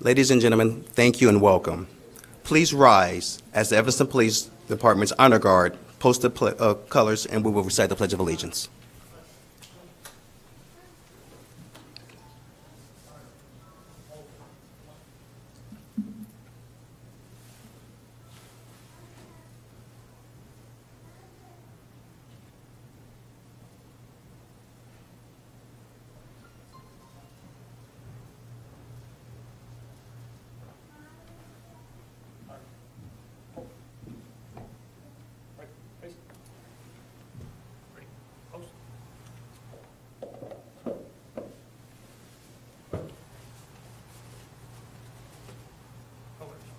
Ladies and gentlemen, thank you and welcome. Please rise as the Evanston Police Department's Honor Guard post the colors and we will recite the Pledge of Allegiance.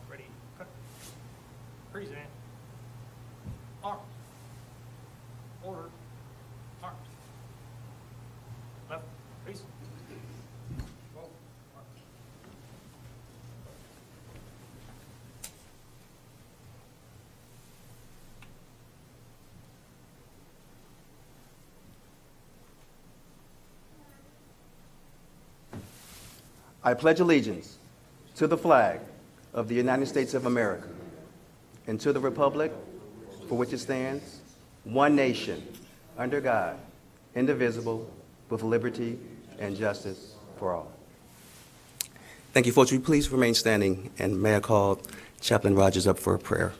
Ready, cut. Present. Arms. Order. Arms. Left. Face. Roll. Arms. I pledge allegiance to the flag of the United States of America and to the republic for which it stands, one nation, under God, indivisible, with liberty and justice for all. Thank you, folks. Will you please remain standing, and may I call Chaplain Rogers up for a prayer.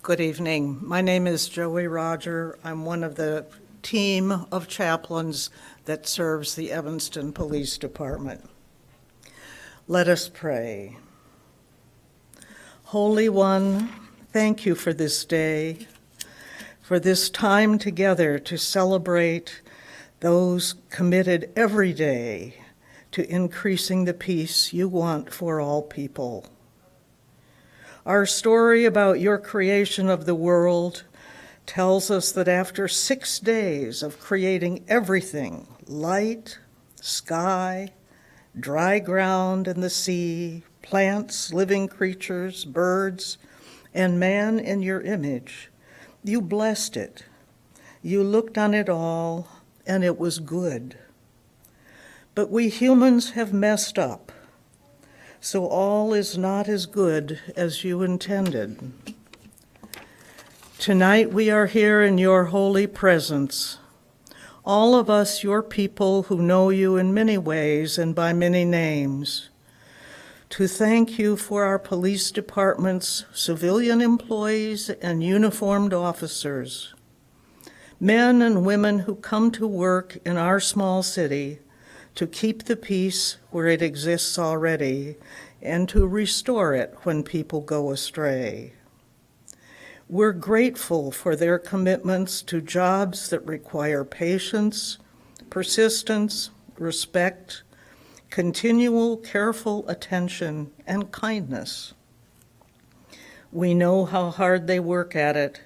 Good evening. My name is Joey Roger. I'm one of the team of chaplains that serves the Evanston Police Department. Let us pray. Holy One, thank you for this day, for this time together to celebrate those committed every day to increasing the peace you want for all people. Our story about your creation of the world tells us that after 6 days of creating everything, light, sky, dry ground and the sea, plants, living creatures, birds, and man in your image, you blessed it. You looked on it all, and it was good. But we humans have messed up, so all is not as good as you intended. Tonight we are here in your holy presence, all of us your people who know you in many ways and by many names, to thank you for our police department's civilian employees and uniformed officers, men and women who come to work in our small city to keep the peace where it exists already, and to restore it when people go astray. We're grateful for their commitments to jobs that require patience, persistence, respect, continual careful attention, and kindness. We know how hard they work at it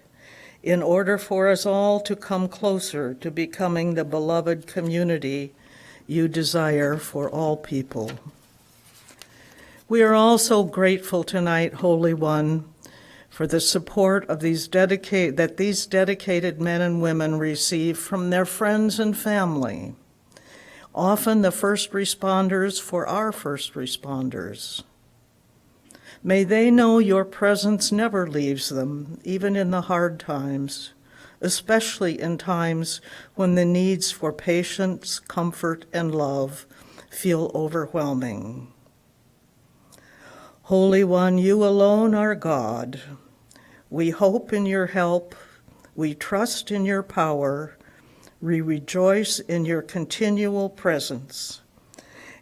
in order for us all to come closer to becoming the beloved community you desire for all people. We are also grateful tonight, Holy One, for the support of these dedicated men and women receive from their friends and family, often the first responders for our first responders. May they know your presence never leaves them, even in the hard times, especially in times when the needs for patience, comfort, and love feel overwhelming. Holy One, you alone are God. We hope in your help, we trust in your power, we rejoice in your continual presence,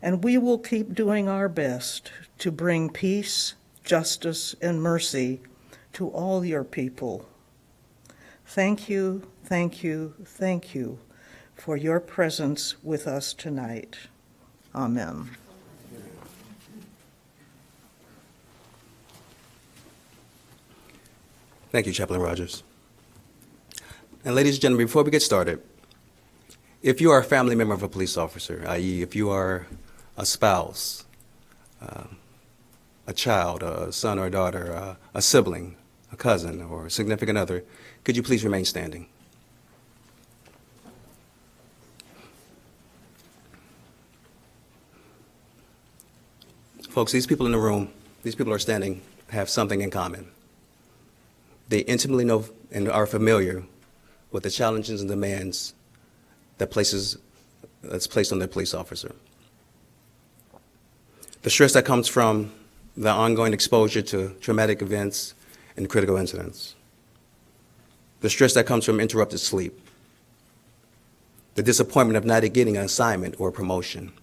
and we will keep doing our best to bring peace, justice, and mercy to all your people. Thank you, thank you, thank you for your presence with us tonight. Amen. Thank you, Chaplain Rogers. And ladies and gentlemen, before we get started, if you are a family member of a police officer, i.e. if you are a spouse, a child, a son or a daughter, a sibling, a cousin, or a significant other, could you please remain standing? Folks, these people in the room, these people are standing, have something in common. They intimately know and are familiar with the challenges and demands that's placed on their police officer. The stress that comes from the ongoing exposure to traumatic events and critical incidents. The stress that comes from interrupted sleep. The disappointment of not getting an assignment or a promotion.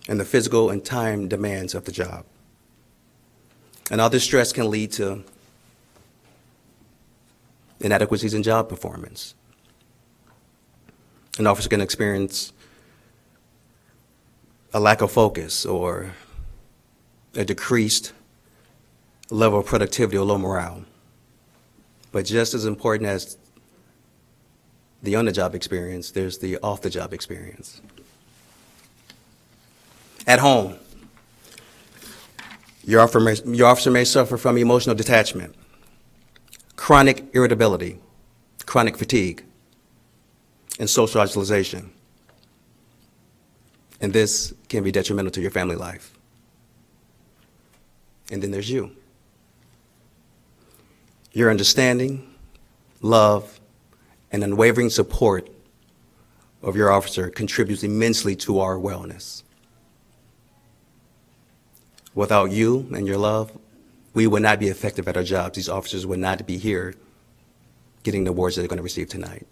And the physical and time demands of the job. And all this stress can lead to inadequacies in job performance. An officer can experience a lack of focus or a decreased level of productivity or low morale. But just as important as the on-the-job experience, there's the off-the-job experience. At home, your officer may suffer from emotional detachment, chronic irritability, chronic fatigue, and social isolation. And this can be detrimental to your family life. And then there's you. Your understanding, love, and unwavering support of your officer contributes immensely to our wellness. Without you and your love, we would not be effective at our jobs. These officers would not be here getting the awards that they're going to receive tonight.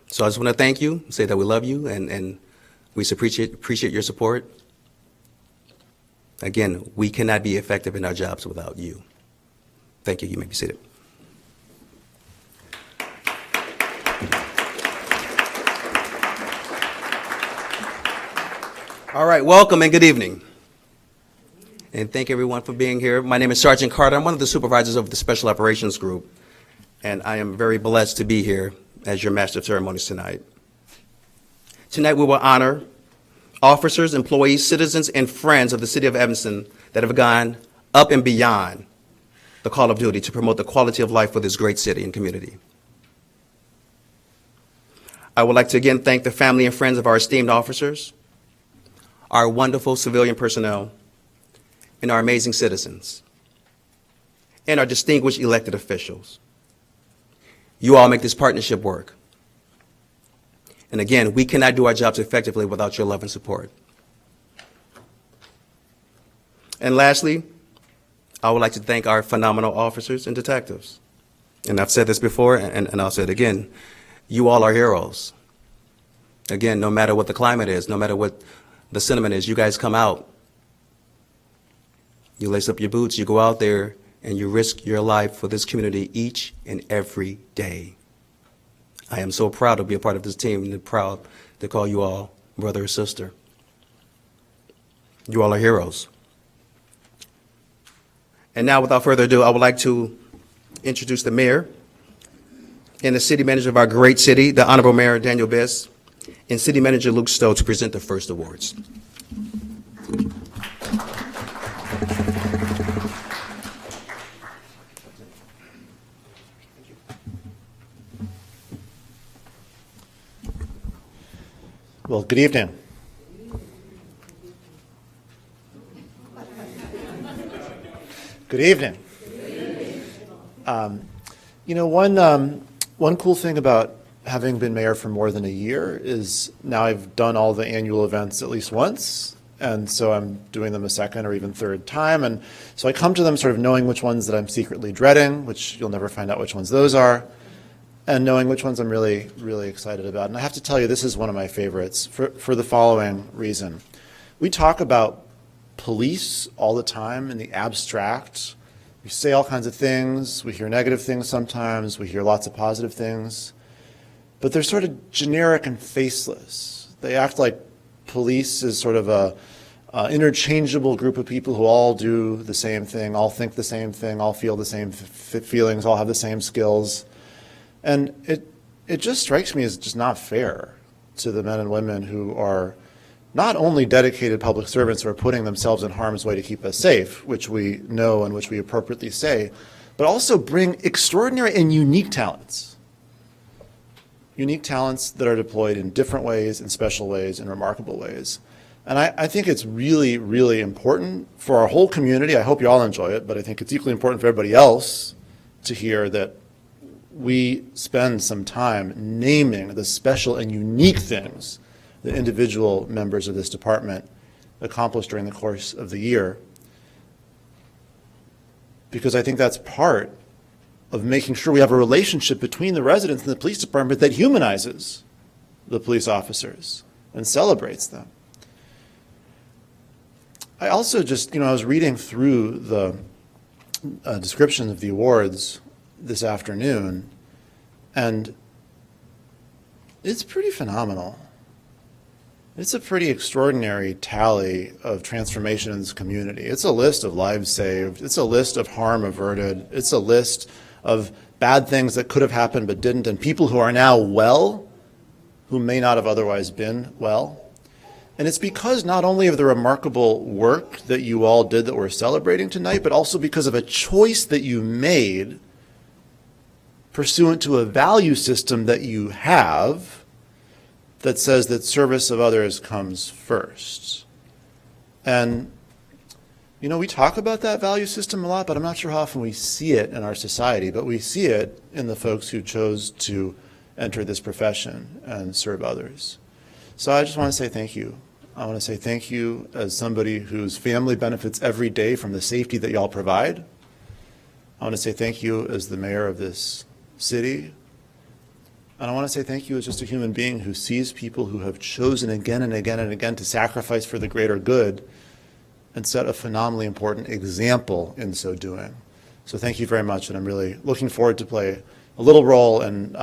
So I just want to thank you, say that we love you, and we appreciate your support. Again, we cannot be effective in our jobs without you. Thank you. You may be seated. All right, welcome and good evening. And thank everyone for being here. My name is Sergeant Carter. I'm one of the supervisors of the Special Operations Group, and I am very blessed to be here as your Master of Ceremonies tonight. Tonight we will honor officers, employees, citizens, and friends of the city of Evanston that have gone up and beyond the call of duty to promote the quality of life for this great city and community. I would like to again thank the family and friends of our esteemed officers, our wonderful civilian personnel, and our amazing citizens, and our distinguished elected officials. You all make this partnership work. And again, we cannot do our jobs effectively without your love and support. And lastly, I would like to thank our phenomenal officers and detectives. And I've said this before, and I'll say it again. You all are heroes. Again, no matter what the climate is, no matter what the sentiment is, you guys come out. You lace up your boots, you go out there, and you risk your life for this community each and every day. I am so proud to be a part of this team and proud to call you all brother or sister. You all are heroes. And now, without further ado, I would like to introduce the mayor and the city manager of our great city, the Honorable Mayor Daniel Biss, and City Manager Luke Stowe to present the first awards. Well, good evening. Good evening. You know, one cool thing about having been mayor for more than a year is now I've done all the annual events at least once, and so I'm doing them a second or even third time, and so I come to them sort of knowing which ones that I'm secretly dreading, which you'll never find out which ones those are, and knowing which ones I'm really, really excited about. And I have to tell you, this is one of my favorites for the following reason. We talk about police all the time in the abstract. We say all kinds of things. We hear negative things sometimes. We hear lots of positive things. But they're sort of generic and faceless. They act like police is sort of a interchangeable group of people who all do the same thing, all think the same thing, all feel the same feelings, all have the same skills. And it just strikes me as just not fair to the men and women who are not only dedicated public servants who are putting themselves in harm's way to keep us safe, which we know and which we appropriately say, but also bring extraordinary and unique talents. Unique talents that are deployed in different ways, in special ways, in remarkable ways. And I think it's really, really important for our whole community. I hope you all enjoy it, but I think it's equally important for everybody else to hear that we spend some time naming the special and unique things that individual members of this department accomplished during the course of the year. Because I think that's part of making sure we have a relationship between the residents and the police department that humanizes the police officers and celebrates them. I also just, I was reading through the description of the awards this afternoon, and it's pretty phenomenal. It's a pretty extraordinary tally of transformation in this community. It's a list of lives saved. It's a list of harm averted. It's a list of bad things that could have happened but didn't, and people who are now well who may not have otherwise been well. And it's because not only of the remarkable work that you all did that we're celebrating tonight, but also because of a choice that you made pursuant to a value system that you have that says that service of others comes first. And, we talk about that value system a lot, but I'm not sure how often we see it in our society, but we see it in the folks who chose to enter this profession and serve others. So I just want to say thank you. I want to say thank you as somebody whose family benefits every day from the safety that y'all provide. I want to say thank you as the mayor of this city. And I want to say thank you as just a human being who sees people who have chosen again and again and again to sacrifice for the greater good and set a phenomenally important example in so doing. So thank you very much, and I'm really looking forward to play a little role in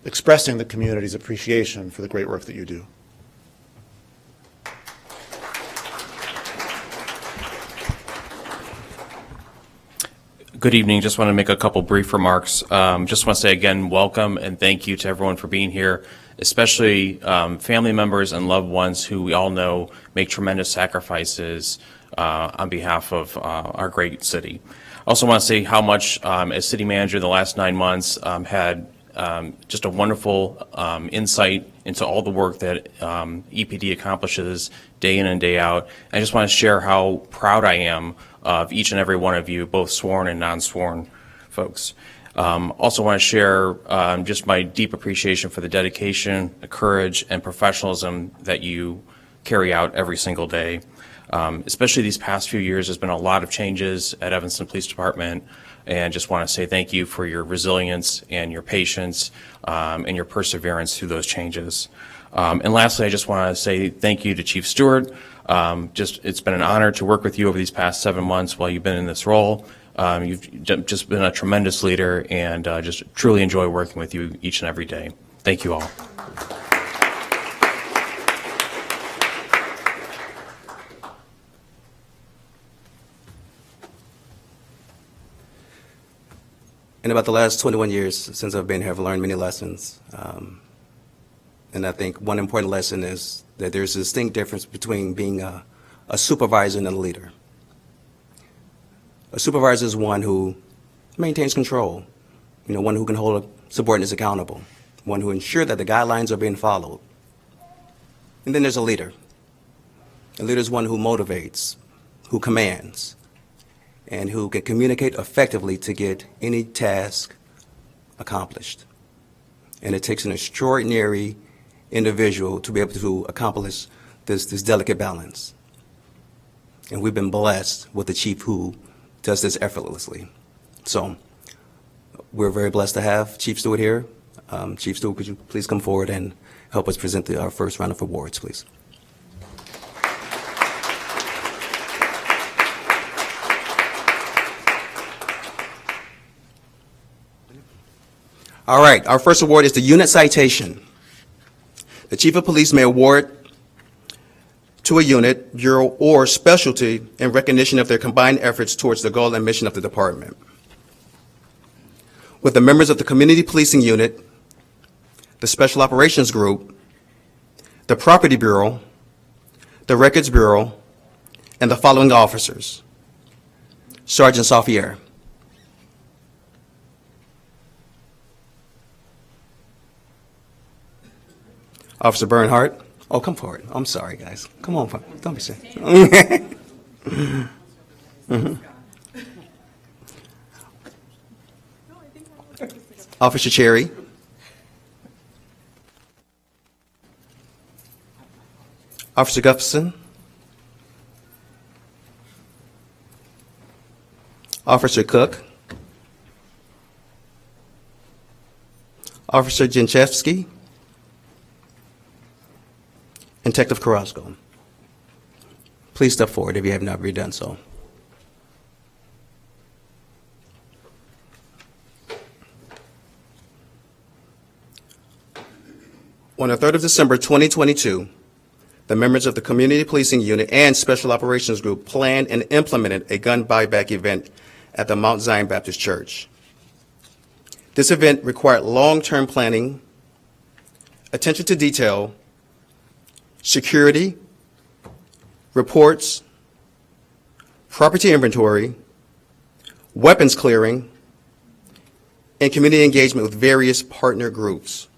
expressing the community's appreciation for the great work that you do. Good evening. Just want to make a couple brief remarks. Just want to say again, welcome and thank you to everyone for being here, especially family members and loved ones who we all know make tremendous sacrifices on behalf of our great city. Also want to say how much, as city manager the last 9 months, had just a wonderful insight into all the work that EPD accomplishes day in and day out. I just want to share how proud I am of each and every one of you, both sworn and non-sworn folks. Also want to share just my deep appreciation for the dedication, the courage, and professionalism that you carry out every single day. Especially these past few years, there's been a lot of changes at Evanston Police Department, and just want to say thank you for your resilience and your patience and your perseverance through those changes. And lastly, I just want to say thank you to Chief Stewart. It's been an honor to work with you over these past 7 months while you've been in this role. You've just been a tremendous leader, and just truly enjoy working with you each and every day. Thank you all. In about the last 21 years since I've been here, I've learned many lessons. And I think one important lesson is that there's a distinct difference between being a supervisor and a leader. A supervisor is one who maintains control, one who can hold subordinates accountable, one who ensures that the guidelines are being followed. And then there's a leader. A leader is one who motivates, who commands, and who can communicate effectively to get any task accomplished. And it takes an extraordinary individual to be able to accomplish this delicate balance. And we've been blessed with a chief who does this effortlessly. So we're very blessed to have Chief Stewart here. Chief Stewart, could you please come forward and help us present our first round of awards, please? All right, our first award is the unit citation. The Chief of Police may award to a unit, bureau, or specialty in recognition of their combined efforts towards the goal and mission of the department. With the members of the Community Policing Unit, the Special Operations Group, the Property Bureau, the Records Bureau, and the following officers: Sergeant Saufier, Officer Bernhardt, Oh, come forward. I'm sorry, guys. Come on, don't be shy. Officer Cherry. Officer Gustafson. Officer Cook. Officer Jenchevsky. And Detective Carrasco. Please step forward if you have not already done so. On the 3rd of December 2022, the members of the Community Policing Unit and Special Operations Group planned and implemented a gun buyback event at the Mount Zion Baptist Church. This event required long-term planning, attention to detail, security, reports, property inventory, weapons clearing, and community engagement with various partner groups.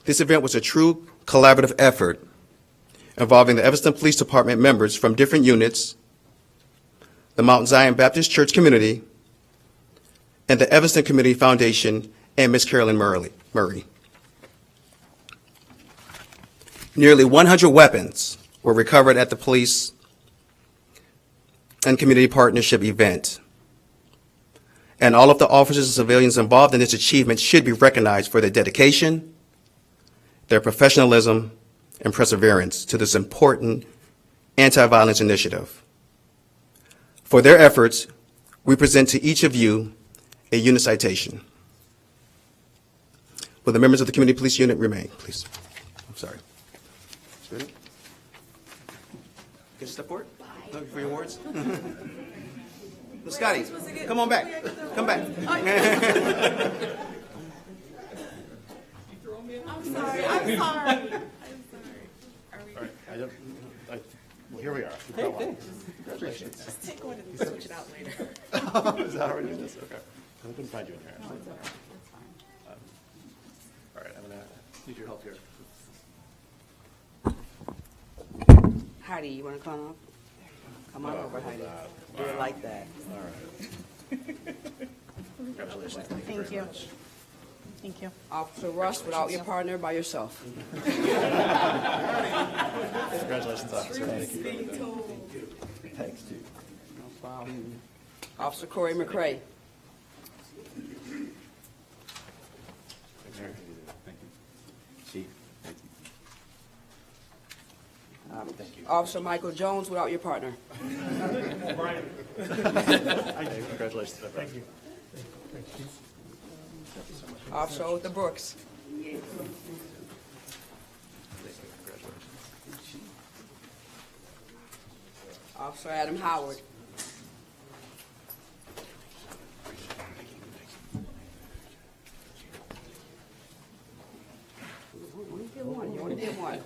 This event was a true collaborative effort involving the Evanston Police Department members from different units, the Mount Zion Baptist Church community, and the Evanston Community Foundation and Ms. Carolyn Murray. Nearly 100 weapons were recovered at the police and community partnership event. And all of the officers and civilians involved in this achievement should be recognized for their dedication, their professionalism, and perseverance to this important anti-violence initiative. For their efforts, we present to each of you a unit citation. Will the members of the Community Police Unit remain, please? I'm sorry. Can you step forward? For your awards? Scotty, come on back. Come back. I'm sorry. Well, here we are. We've got one. Congratulations. Just take one and switch it out later. Is that how we're doing this? Okay. I couldn't find you in here. Actually. All right, I'm going to need your help here. Heidi, you want to come up? Come on over, Heidi. Do it like that. All right. Congratulations. Thank you very much. Thank you. Officer Russ, without your partner, by yourself. Congratulations, officer. Thank you. Thanks, Chief. No problem. Officer Corey McCray. Chief. Officer Michael Jones, without your partner. Congratulations. Thank you. Officer Otha Brooks. Officer Adam Howard. You only did one.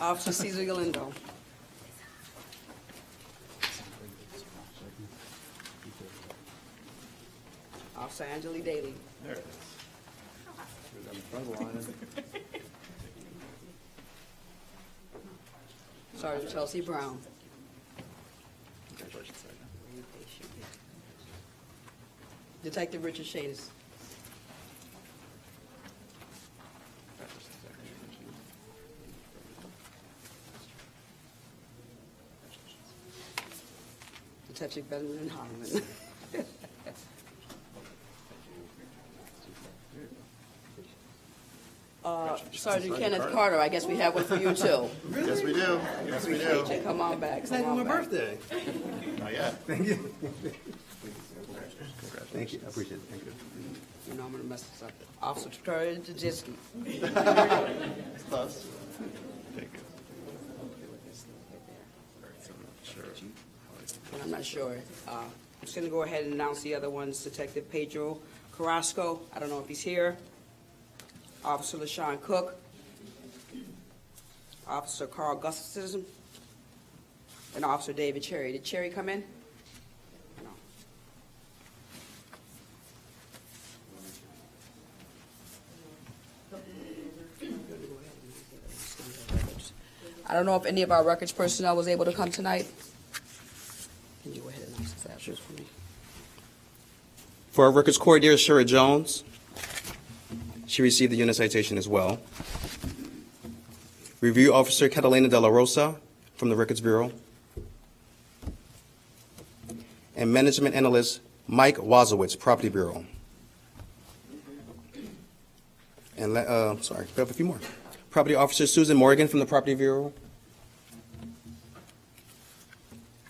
Officer Cesar Galindo. Officer Angeli Daly. There it is. We're on the front of the line. Sergeant Chelsea Brown. Congratulations, Sergeant. Detective Richard Shadis. Detective Benjamin Harmon. Sergeant Kenneth Carter, I guess we have one for you too. Yes, we do. Yes, we do. Come on back. It's Come not on my back. birthday. Not yet. Thank you. Thank you. I appreciate it. Thank you. You know I'm gonna mess this up. Officer Victoria Jajiski. Close. Thank you. And I'm not sure. I'm just gonna go ahead and announce the other ones. Detective Pedro Carrasco, I don't know if he's here. Officer LaShawn Cook. Officer Carl Gustafson. And Officer David Cherry. Did Cherry come in? No. I don't know if any of our records personnel was able to come tonight. Can you go ahead and announce this absence for me? For our records coordinator, Shira Jones, she received the unit citation as well. Review officer, Catalina De La Rosa, from the Records Bureau. And management analyst, Mike Wazowitz, Property Bureau. And, sorry, we have a few more. Property officer, Susan Morgan, from the Property Bureau.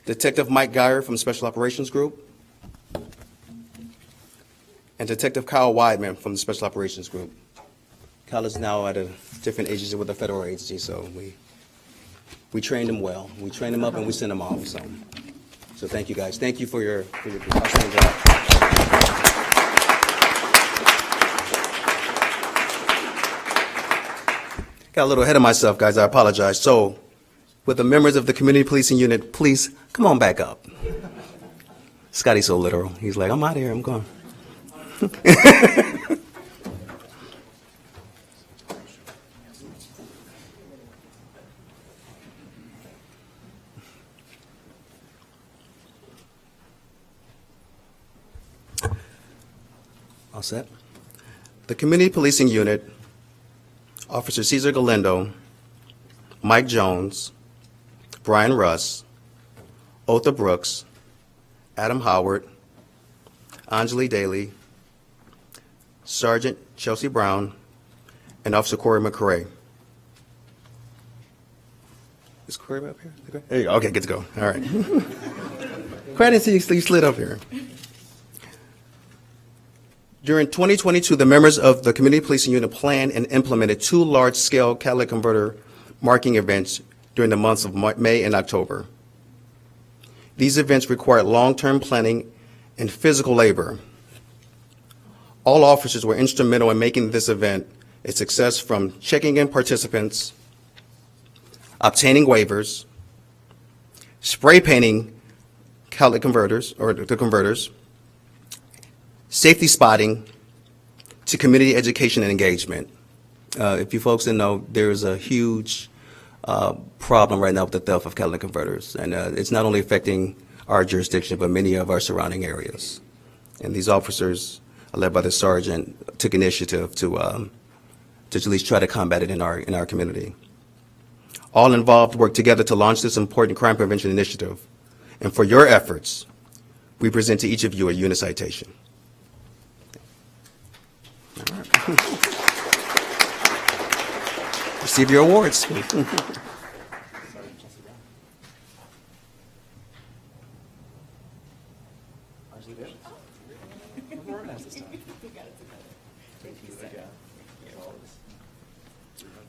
Detective Mike Geyer from Special Operations Group. And Detective Kyle Weidman from the Special Operations Group. Kyle is now at a different agency with a federal agency, so we trained him well. We trained him up and we sent him off, so thank you guys. Thank you for your outstanding job. Got a little ahead of myself, guys. I apologize. So, with the members of the community policing unit, please come on back up. Scotty's so literal. He's like, I'm out of here. I'm gone. All set. The community policing unit, Officer Cesar Galindo, Mike Jones, Brian Russ, Otha Brooks, Adam Howard, Anjali Daly, Sergeant Chelsea Brown, and Officer Corey McCrae. Is Corey up here? There you go. Okay, good to go. All right. Corey, I didn't see you slid up here. During 2022, the members of the Community Policing Unit planned and implemented 2 large-scale catalytic converter marking events during the months of May and October. These events required long-term planning and physical labor. All officers were instrumental in making this event a success, from checking in participants, obtaining waivers, spray painting catalytic converters, or the converters, safety spotting, to community education and engagement. If you folks didn't know, there's a huge problem right now with the theft of catalytic converters, and it's not only affecting our jurisdiction, but many of our surrounding areas. And these officers, led by the sergeant, took initiative to at least try to combat it in our community. All involved worked together to launch this important crime prevention initiative. And for your efforts, we present to each of you a unit citation. All right. Receive your awards.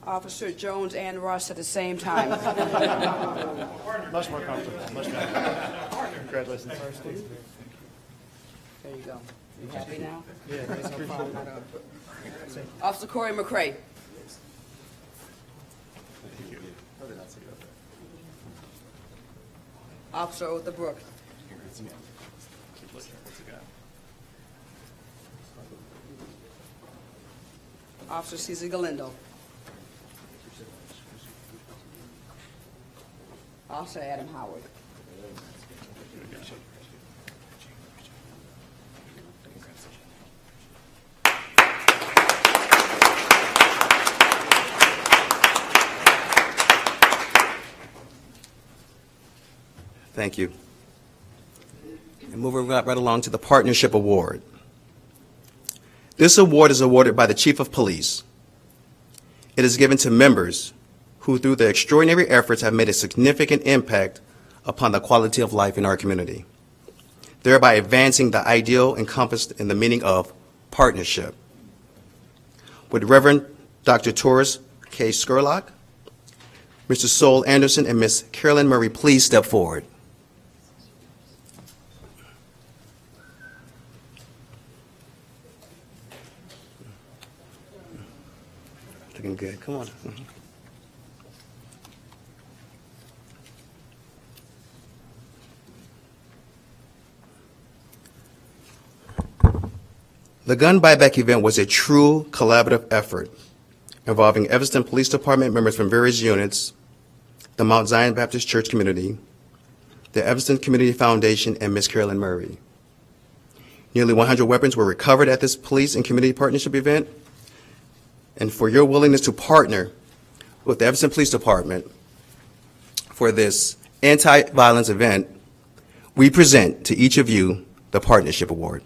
Officer Jones and Russ at the same time. Much more comfortable, much better. Congratulations. There you go. You happy now? Officer Corey McCrae. Officer Otha Brooks. Officer Cesar Galindo. Officer Adam Howard. Thank you. And moving right along to the Partnership Award. This award is awarded by the Chief of Police. It is given to members who, through their extraordinary efforts, have made a significant impact upon the quality of life in our community, thereby advancing the ideal encompassed in the meaning of partnership. Would Reverend Dr. Taurus K. Skurlock, Mr. Sol Anderson, and Ms. Carolyn Murray please step forward? Looking good. Come on. The gun buyback event was a true collaborative effort involving Evanston Police Department members from various units, the Mount Zion Baptist Church community, the Evanston Community Foundation, and Ms. Carolyn Murray. Nearly 100 weapons were recovered at this police and community partnership event. And for your willingness to partner with the Evanston Police Department for this anti-violence event, we present to each of you the Partnership Award.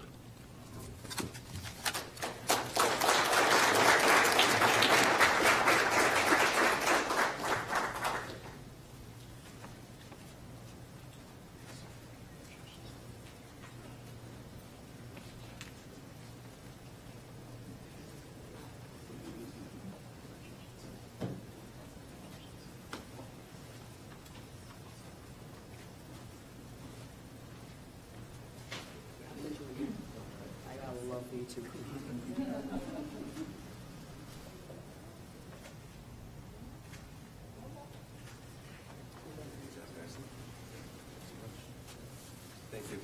I love you too. Thank you.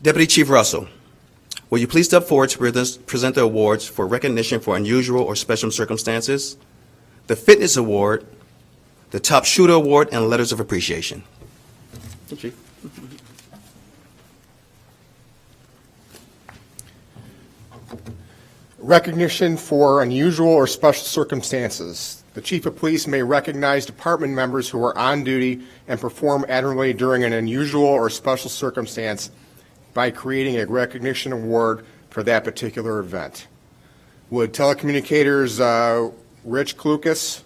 Deputy Chief Russell, will you please step forward to present the awards for recognition for unusual or special circumstances, the Fitness Award, the Top Shooter Award, and letters of appreciation? Chief. Recognition for unusual or special circumstances. The Chief of Police may recognize department members who are on duty and perform admirably during an unusual or special circumstance by creating a recognition award for that particular event. Would telecommunicators Rich Klukas,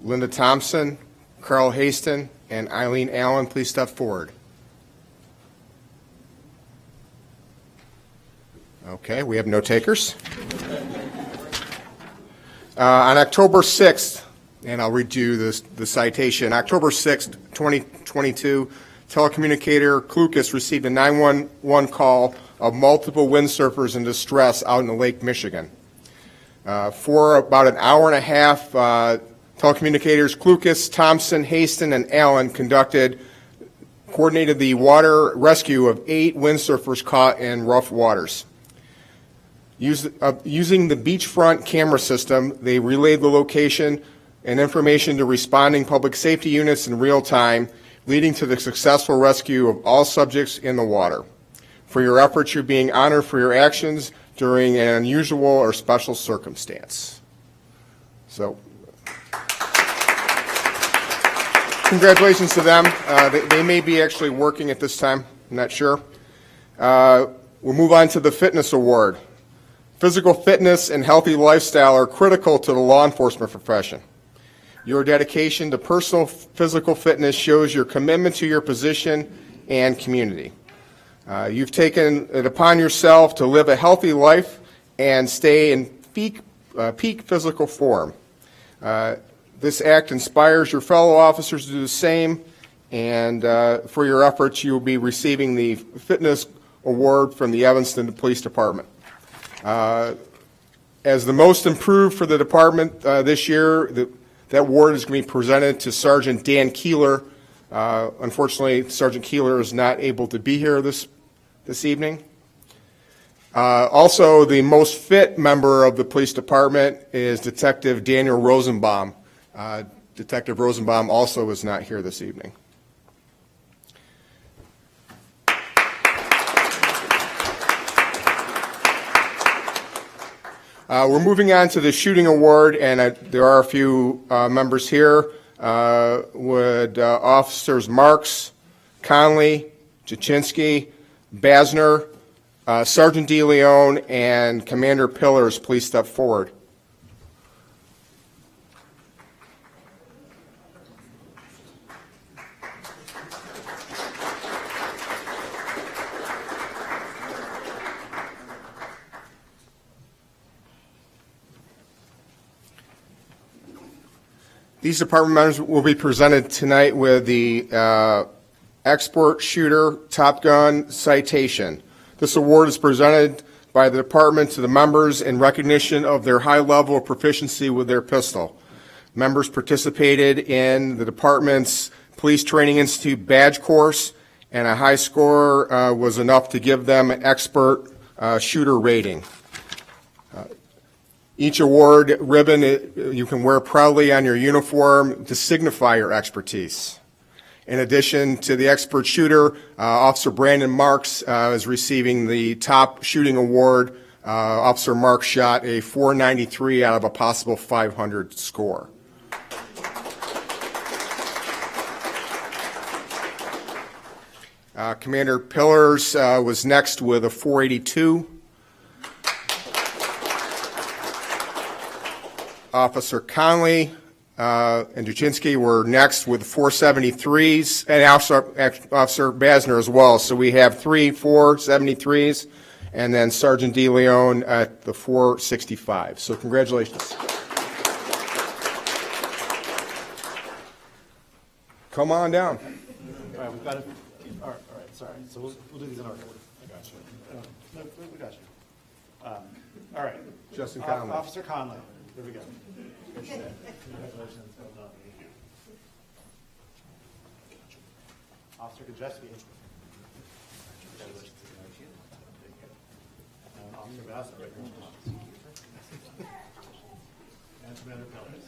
Linda Thompson, Carl Haston, and Eileen Allen please step forward? Okay, we have no takers. On October 6th, and I'll read you the citation, October 6th, 2022, telecommunicator Klukas received a 911 call of multiple windsurfers in distress out in the Lake Michigan. For about an hour and a half, telecommunicators Klukas, Thompson, Haston, and Allen coordinated the water rescue of 8 windsurfers caught in rough waters. Using the beachfront camera system, they relayed the location and information to responding public safety units in real time, leading to the successful rescue of all subjects in the water. For your efforts, you're being honored for your actions during an unusual or special circumstance. So, congratulations to them. They may be actually working at this time, I'm not sure. We'll move on to the Fitness Award. Physical fitness and healthy lifestyle are critical to the law enforcement profession. Your dedication to personal physical fitness shows your commitment to your position and community. You've taken it upon yourself to live a healthy life and stay in peak physical form. This act inspires your fellow officers to do the same, and for your efforts, you will be receiving the Fitness Award from the Evanston Police Department. As the most improved for the department this year, that award is going to be presented to Sergeant Dan Keeler. Unfortunately, Sergeant Keeler is not able to be here this evening. Also, the most fit member of the police department is Detective Daniel Rosenbaum. Detective Rosenbaum also is not here this evening. We're moving on to the Shooting Award, and there are a few members here. Would Officers Marks, Conley, Jaczynski, Basner, Sergeant DeLeon, and Commander Pillars please step forward? These department members will be presented tonight with the Export Shooter Top Gun Citation. This award is presented by the department to the members in recognition of their high level of proficiency with their pistol. Members participated in the department's Police Training Institute badge course and a high score was enough to give them an expert shooter rating. Each award ribbon you can wear proudly on your uniform to signify your expertise. In addition to the expert shooter, Officer Brandon Marks is receiving the top shooting award. Officer Marks shot a 493 out of a possible 500 score. Commander Pillars was next with a 482. Officer Conley and Duchinski were next with 473s, and Officer Basner as well. So we have 3 473s, and then Sergeant DeLeon at the 465. So congratulations. Come on down. All right, we've got it. All right, sorry. So we'll do these in order. I got you. No, we got you. All right. Justin Conley. Officer Conley. Here we go. Congratulations. Well done. Thank you. Officer Kajeski. Congratulations. And Officer Bassett. And Commander Pillars.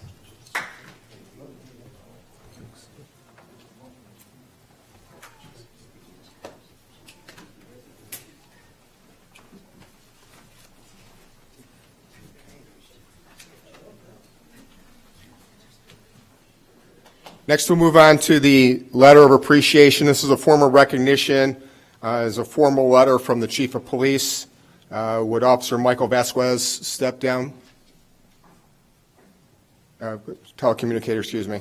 Next, we'll move on to the letter of appreciation. This is a form of recognition. Is a formal letter from the Chief of Police. Would Officer Michael Vasquez step down? Telecommunicator, excuse me.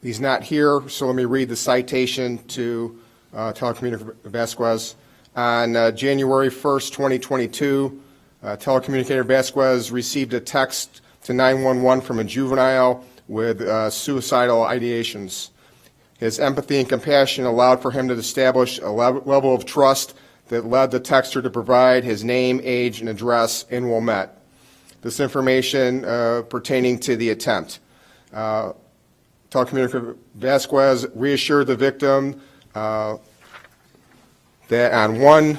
He's not here, so let me read the citation to Telecommunicator Vasquez. On January 1st, 2022, Telecommunicator Vasquez received a text to 911 from a juvenile with suicidal ideations. His empathy and compassion allowed for him to establish a level of trust that led the texter to provide his name, age, and address in Wilmette. This information pertaining to the attempt. Telecommunicator Vasquez reassured the victim that on one,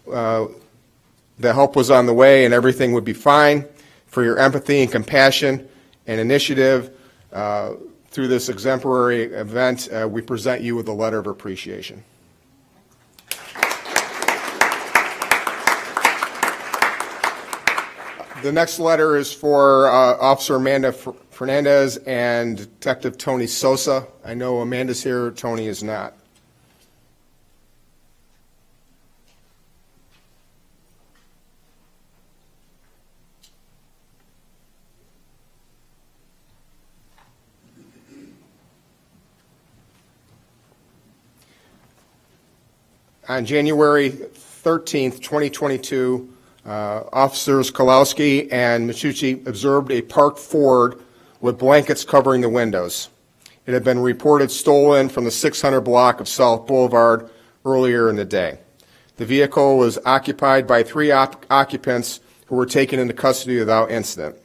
that help was on the way and everything would be fine. For your empathy and compassion and initiative, through this exemplary event, we present you with a letter of appreciation. The next letter is for Officer Amanda Fernandez and Detective Tony Sosa. I know Amanda's here, Tony is not. On January 13th, 2022, Officers Kalowski and Michucci observed a parked Ford with blankets covering the windows. It had been reported stolen from the 600 block of South Boulevard earlier in the day. The vehicle was occupied by 3 occupants who were taken into custody without incident.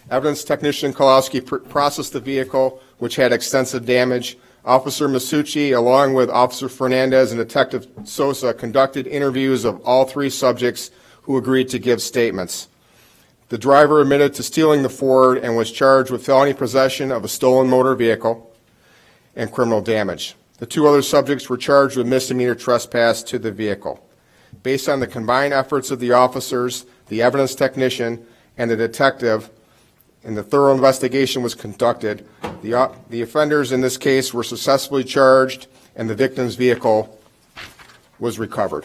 Evidence technician Kalowski processed the vehicle, which had extensive damage. Officer Masucci, along with Officer Fernandez and Detective Sosa, conducted interviews of all 3 subjects who agreed to give statements. The driver admitted to stealing the Ford and was charged with felony possession of a stolen motor vehicle and criminal damage. The 2 other subjects were charged with misdemeanor trespass to the vehicle. Based on the combined efforts of the officers, the evidence technician, and the detective, and the thorough investigation was conducted, the offenders in this case were successfully charged and the victim's vehicle was recovered.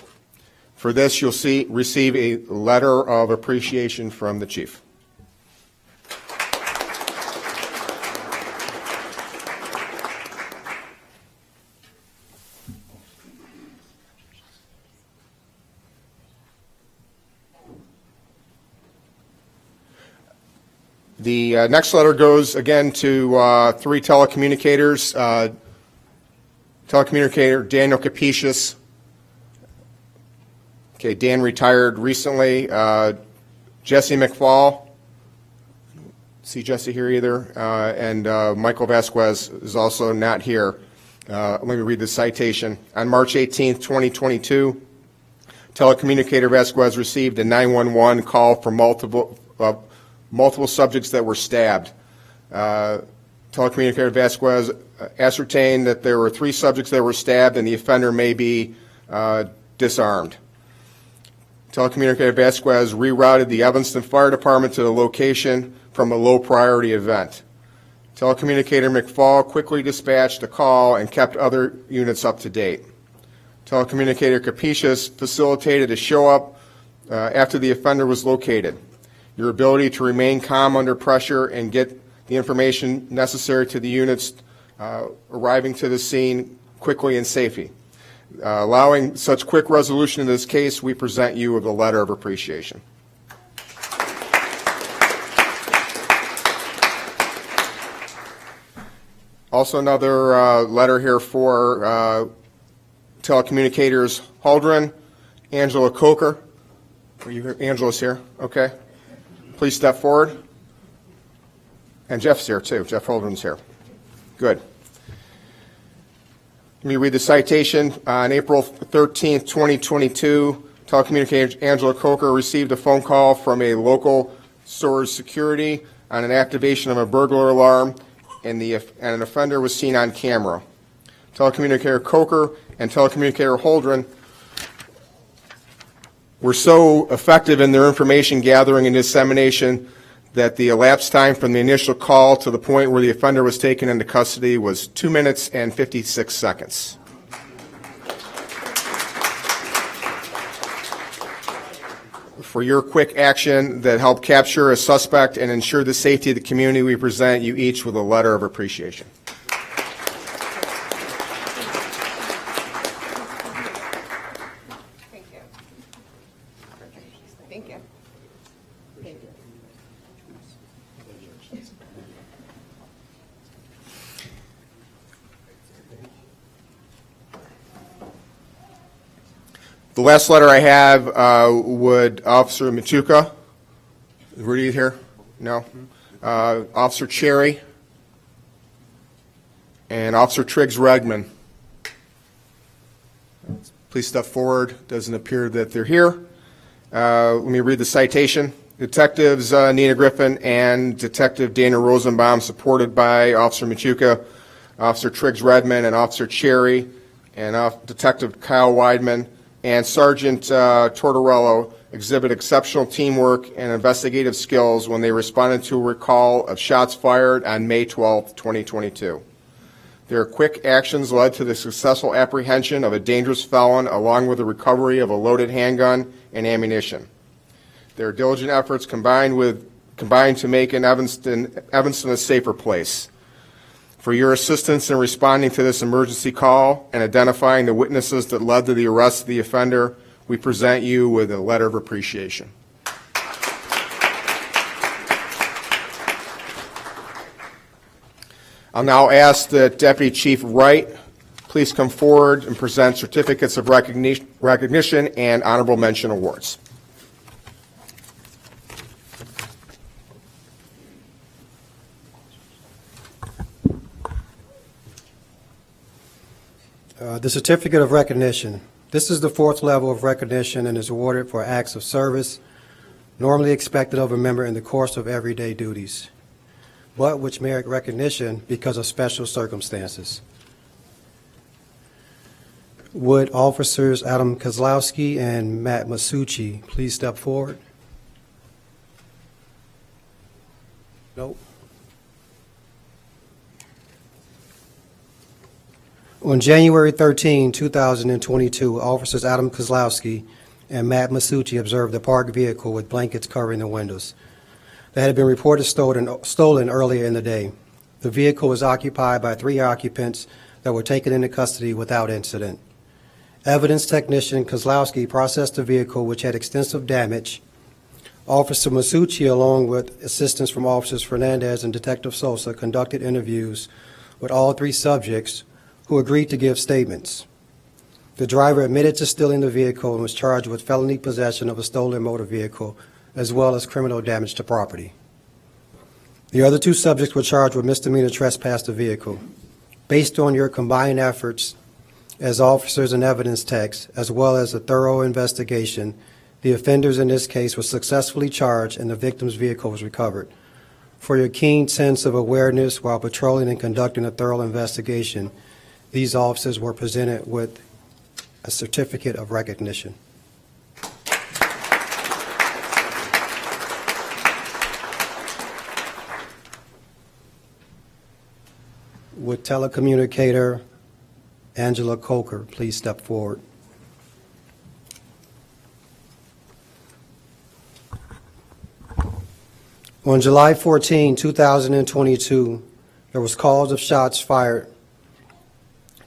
For this, you'll receive a letter of appreciation from the chief. The next letter goes again to 3 telecommunicators. Telecommunicator Daniel Capetius. Okay, Dan retired recently. Jesse McFall. See Jesse here either. And Michael Vasquez is also not here. Let me read the citation. On March 18, 2022, telecommunicator Vasquez received a 911 call from multiple subjects that were stabbed. Telecommunicator Vasquez ascertained that there were 3 subjects that were stabbed and the offender may be disarmed. Telecommunicator Vasquez rerouted the Evanston Fire Department to the location from a low priority event. Telecommunicator McFall quickly dispatched a call and kept other units up to date. Telecommunicator Capetius facilitated a show up after the offender was located. Your ability to remain calm under pressure and get the information necessary to the units arriving to the scene quickly and safely. Allowing such quick resolution in this case, we present you with a letter of appreciation. Also another letter here for telecommunicators Haldren, Angela Coker. Are you here? Angela's here. Okay. Please step forward. And Jeff's here too. Jeff Haldren's here. Good. Let me read the citation. On April 13th, 2022, telecommunicator Angela Coker received a phone call from a local storage security on an activation of a burglar alarm, and an offender was seen on camera. Telecommunicator Coker and telecommunicator Holdren were so effective in their information gathering and dissemination that the elapsed time from the initial call to the point where the offender was taken into custody was 2 minutes and 56 seconds. For your quick action that helped capture a suspect and ensure the safety of the community, we present you each with a letter of appreciation. Thank you. Thank you. Thank you. The last letter I have would Officer Machuca. Is Rudy here? No. Officer Cherry and Officer Triggs Regman. Please step forward. Doesn't appear that they're here. Let me read the citation. Detectives Nina Griffin and Detective Dana Rosenbaum, supported by Officer Machuca, Officer Triggs Redman, and Officer Cherry, and Detective Kyle Weidman, and Sergeant Tortorello exhibit exceptional teamwork and investigative skills when they responded to a recall of shots fired on May 12, 2022. Their quick actions led to the successful apprehension of a dangerous felon along with the recovery of a loaded handgun and ammunition. Their diligent efforts combined to make Evanston a safer place. For your assistance in responding to this emergency call and identifying the witnesses that led to the arrest of the offender, we present you with a letter of appreciation. I'll now ask that Deputy Chief Wright please come forward and present certificates of recognition and honorable mention awards. The certificate of recognition. This is the 4th level of recognition and is awarded for acts of service normally expected of a member in the course of everyday duties, but which merit recognition because of special circumstances. Would Officers Adam Kozlowski and Matt Masucci please step forward? Nope. On January 13, 2022, Officers Adam Kozlowski and Matt Masucci observed a parked vehicle with blankets covering the windows that had been reported stolen earlier in the day. The vehicle was occupied by 3 occupants that were taken into custody without incident. Evidence technician Kozlowski processed the vehicle, which had extensive damage. Officer Masucci, along with assistance from Officers Fernandez and Detective Sosa, conducted interviews with all 3 subjects, who agreed to give statements. The driver admitted to stealing the vehicle and was charged with felony possession of a stolen motor vehicle, as well as criminal damage to property. The other 2 subjects were charged with misdemeanor trespass to vehicle. Based on your combined efforts as officers and evidence techs, as well as a thorough investigation, the offenders in this case were successfully charged and the victim's vehicle was recovered. For your keen sense of awareness while patrolling and conducting a thorough investigation, these officers were presented with a certificate of recognition. Would telecommunicator Angela Coker please step forward? On July 14, 2022, there was calls of shots fired.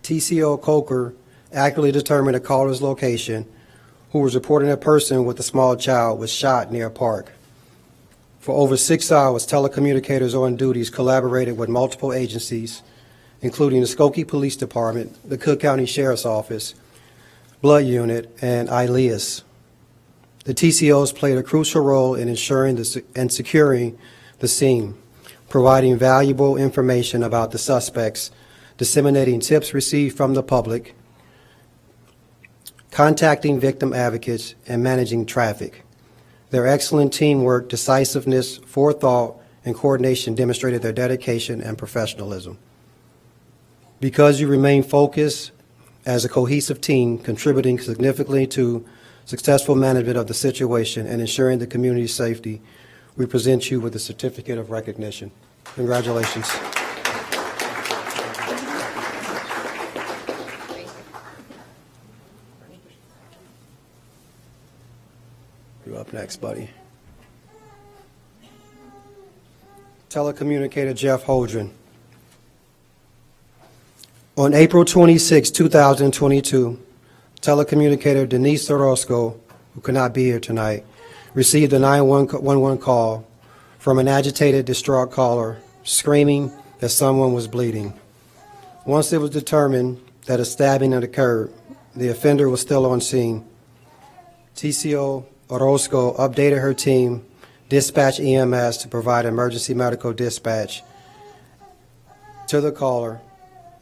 TCO Coker accurately determined a caller's location, who was reporting a person with a small child was shot near a park. For over 6 hours, telecommunicators on duties collaborated with multiple agencies, including the Skokie Police Department, the Cook County Sheriff's Office, Blood Unit, and ILEAS. The TCOs played a crucial role in ensuring and securing the scene, providing valuable information about the suspects, disseminating tips received from the public, contacting victim advocates, and managing traffic. Their excellent teamwork, decisiveness, forethought, and coordination demonstrated their dedication and professionalism. Because you remain focused as a cohesive team, contributing significantly to successful management of the situation and ensuring the community's safety, we present you with a certificate of recognition. Congratulations. You're up next, buddy. Telecommunicator Jeff Holdren. On April 26, 2022, telecommunicator Denise Orozco, who could not be here tonight, received a 911 call from an agitated, distraught caller screaming that someone was bleeding. Once it was determined that a stabbing had occurred, the offender was still on scene. TCO Orozco updated her team, dispatched EMS to provide emergency medical dispatch to the caller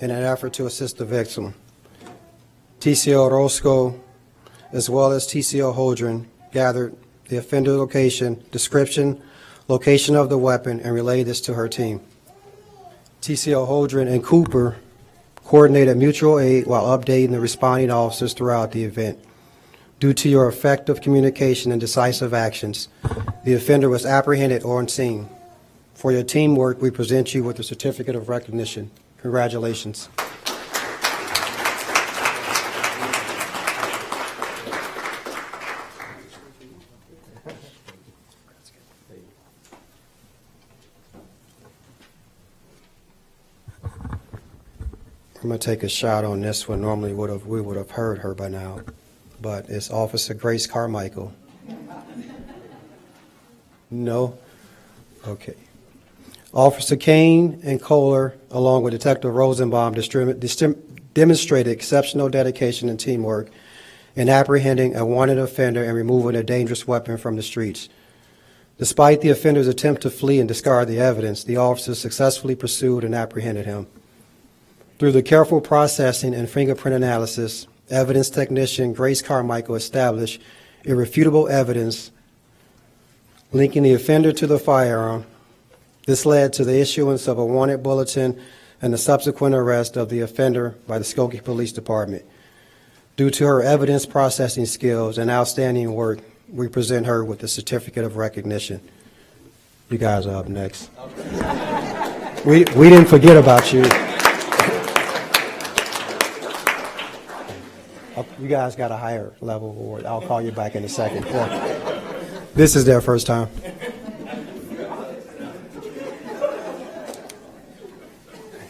in an effort to assist the victim. TCO Orozco, as well as TCO Holdren, gathered the offender location, description, location of the weapon, and relayed this to her team. TCO Holdren and Cooper coordinated mutual aid while updating the responding officers throughout the event. Due to your effective communication and decisive actions, the offender was apprehended on scene. For your teamwork, we present you with a certificate of recognition. Congratulations. I'm going to take a shot on this one. Normally we would have heard her by now, but it's Officer Grace Carmichael. No? Okay. Officer Kane and Kohler, along with Detective Rosenbaum, demonstrated exceptional dedication and teamwork in apprehending a wanted offender and removing a dangerous weapon from the streets. Despite the offender's attempt to flee and discard the evidence, the officers successfully pursued and apprehended him. Through the careful processing and fingerprint analysis, evidence technician Grace Carmichael established irrefutable evidence linking the offender to the firearm. This led to the issuance of a wanted bulletin and the subsequent arrest of the offender by the Skokie Police Department. Due to her evidence processing skills and outstanding work, we present her with the certificate of recognition. You guys are up next. We didn't forget about you. You guys got a higher level award. I'll call you back in a second. This is their first time.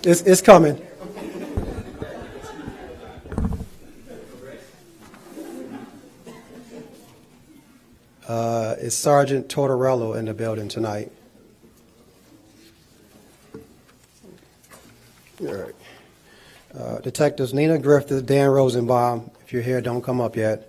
It's coming. It's Sergeant Tortorello in the building tonight. All right. Detectives Nina Griffith, Dan Rosenbaum, if you're here, don't come up yet.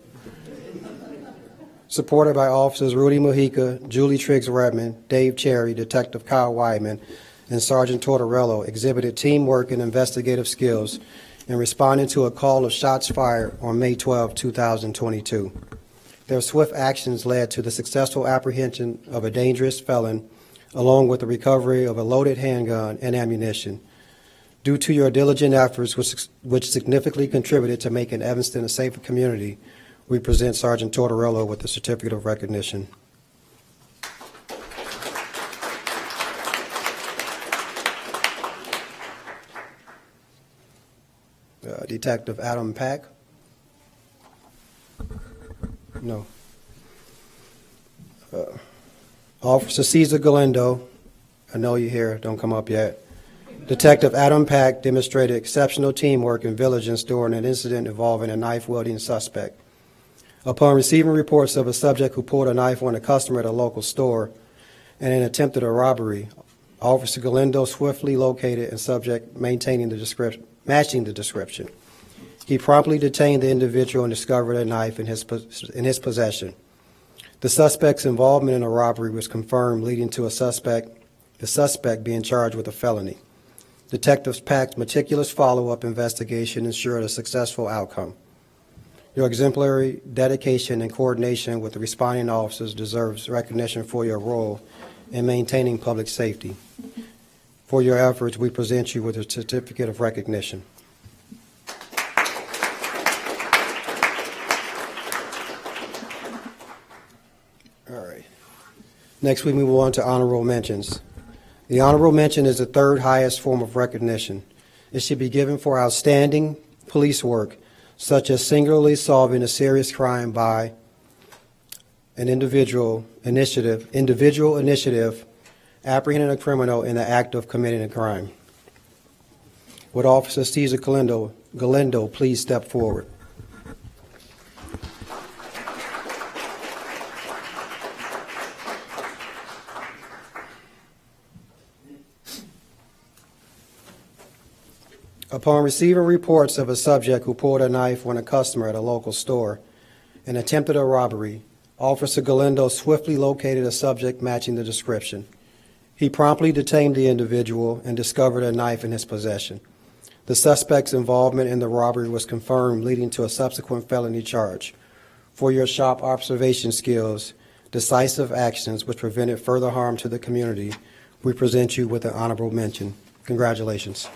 Supported by officers Rudy Mojica, Julie Triggs Redmond, Dave Cherry, Detective Kyle Wyman, and Sergeant Tortorello exhibited teamwork and investigative skills in responding to a call of shots fired on May 12, 2022. Their swift actions led to the successful apprehension of a dangerous felon, along with the recovery of a loaded handgun and ammunition. Due to your diligent efforts, which significantly contributed to making Evanston a safer community, we present Sergeant Tortorello with the Certificate of Recognition. Detective Adam Pack? No. Officer Cesar Galindo, I know you're here, don't come up yet. Detective Adam Pack demonstrated exceptional teamwork and vigilance during an incident involving a knife-wielding suspect. Upon receiving reports of a subject who pulled a knife on a customer at a local store and attempted a robbery, Officer Galindo swiftly located a subject matching the description. He promptly detained the individual and discovered a knife in his possession. The suspect's involvement in a robbery was confirmed, leading to the suspect being charged with a felony. Detective Pack's meticulous follow-up investigation ensured a successful outcome. Your exemplary dedication and coordination with the responding officers deserves recognition for your role in maintaining public safety. For your efforts, we present you with a Certificate of Recognition. All right. Next, we move on to honorable mentions. The honorable mention is the third highest form of recognition. It should be given for outstanding police work, such as singularly solving a serious crime by an individual initiative, apprehending a criminal in the act of committing a crime. Would Officer Cesar Galindo please step forward? Upon receiving reports of a subject who pulled a knife on a customer at a local store and attempted a robbery, Officer Galindo swiftly located a subject matching the description. He promptly detained the individual and discovered a knife in his possession. The suspect's involvement in the robbery was confirmed, leading to a subsequent felony charge. For your sharp observation skills, decisive actions which prevented further harm to the community, we present you with an honorable mention. Congratulations.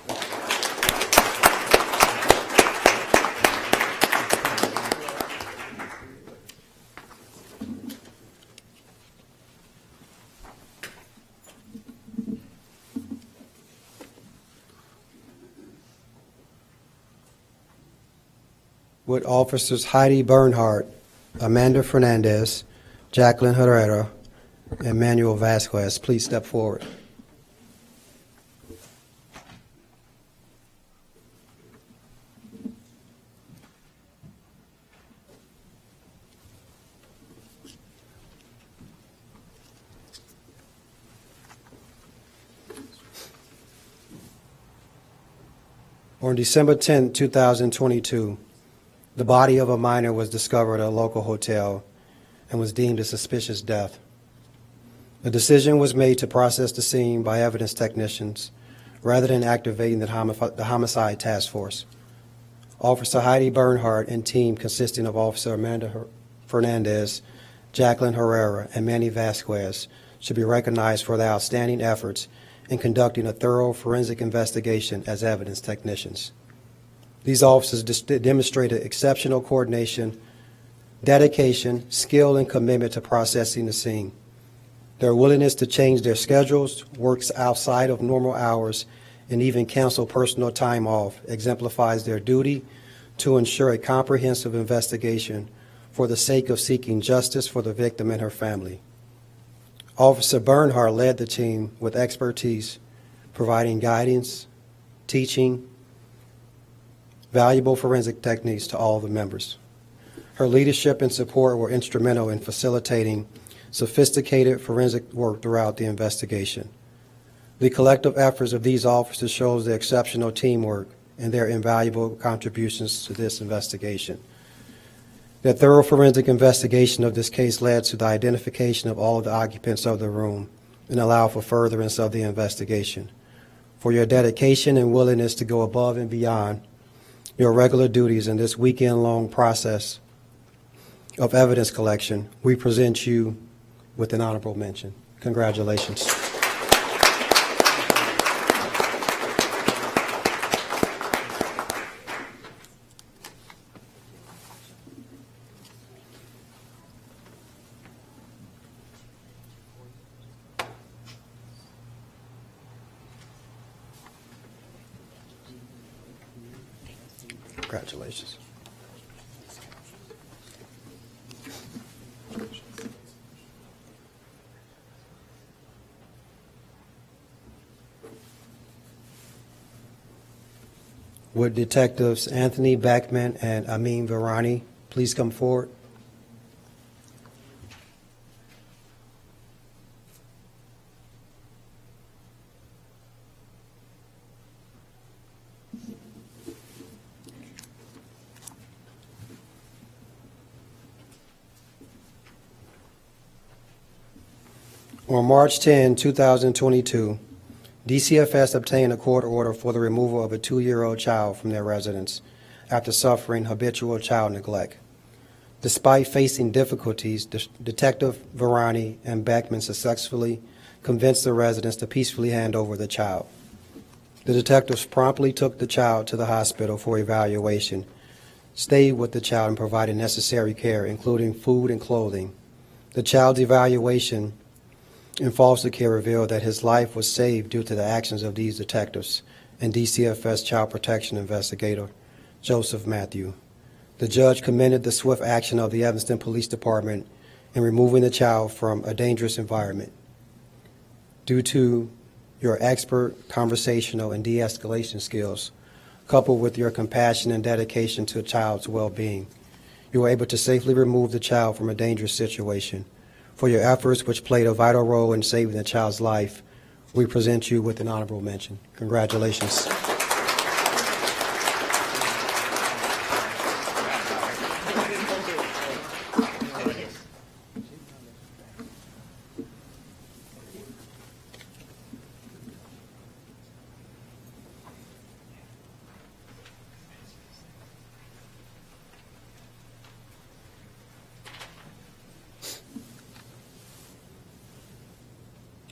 Would Officers Heidi Bernhardt, Amanda Fernandez, Jacqueline Herrera, and Manuel Vasquez please step forward? On December 10, 2022, the body of a minor was discovered at a local hotel and was deemed a suspicious death. A decision was made to process the scene by evidence technicians rather than activating the homicide task force. Officer Heidi Bernhardt and team consisting of Officer Amanda Fernandez, Jacqueline Herrera, and Manny Vasquez should be recognized for their outstanding efforts in conducting a thorough forensic investigation as evidence technicians. These officers demonstrated exceptional coordination, dedication, skill, and commitment to processing the scene. Their willingness to change their schedules, works outside of normal hours, and even cancel personal time off exemplifies their duty to ensure a comprehensive investigation for the sake of seeking justice for the victim and her family. Officer Bernhardt led the team with expertise, providing guidance, teaching, valuable forensic techniques to all the members. Her leadership and support were instrumental in facilitating sophisticated forensic work throughout the investigation. The collective efforts of these officers shows their exceptional teamwork and their invaluable contributions to this investigation. The thorough forensic investigation of this case led to the identification of all of the occupants of the room and allowed for furtherance of the investigation. for your dedication and willingness to go above and beyond your regular duties in this weekend-long process of evidence collection. We present you with an honorable mention. Congratulations. Congratulations. Would Detectives Anthony Backman and Amin Virani please come forward? On March 10, 2022, DCFS obtained a court order for the removal of a 2-year-old child from their residence after suffering habitual child neglect. Despite facing difficulties, Detective Virani and Beckman successfully convinced the residents to peacefully hand over the child. The detectives promptly took the child to the hospital for evaluation, stayed with the child and provided necessary care, including food and clothing. The child's evaluation in foster care revealed that his life was saved due to the actions of these detectives and DCFS child protection investigator Joseph Matthew. The judge commended the swift action of the Evanston Police Department in removing the child from a dangerous environment. Due to your expert conversational and de-escalation skills, coupled with your compassion and dedication to a child's well-being, you were able to safely remove the child from a dangerous situation. For your efforts, which played a vital role in saving the child's life, we present you with an honorable mention. Congratulations.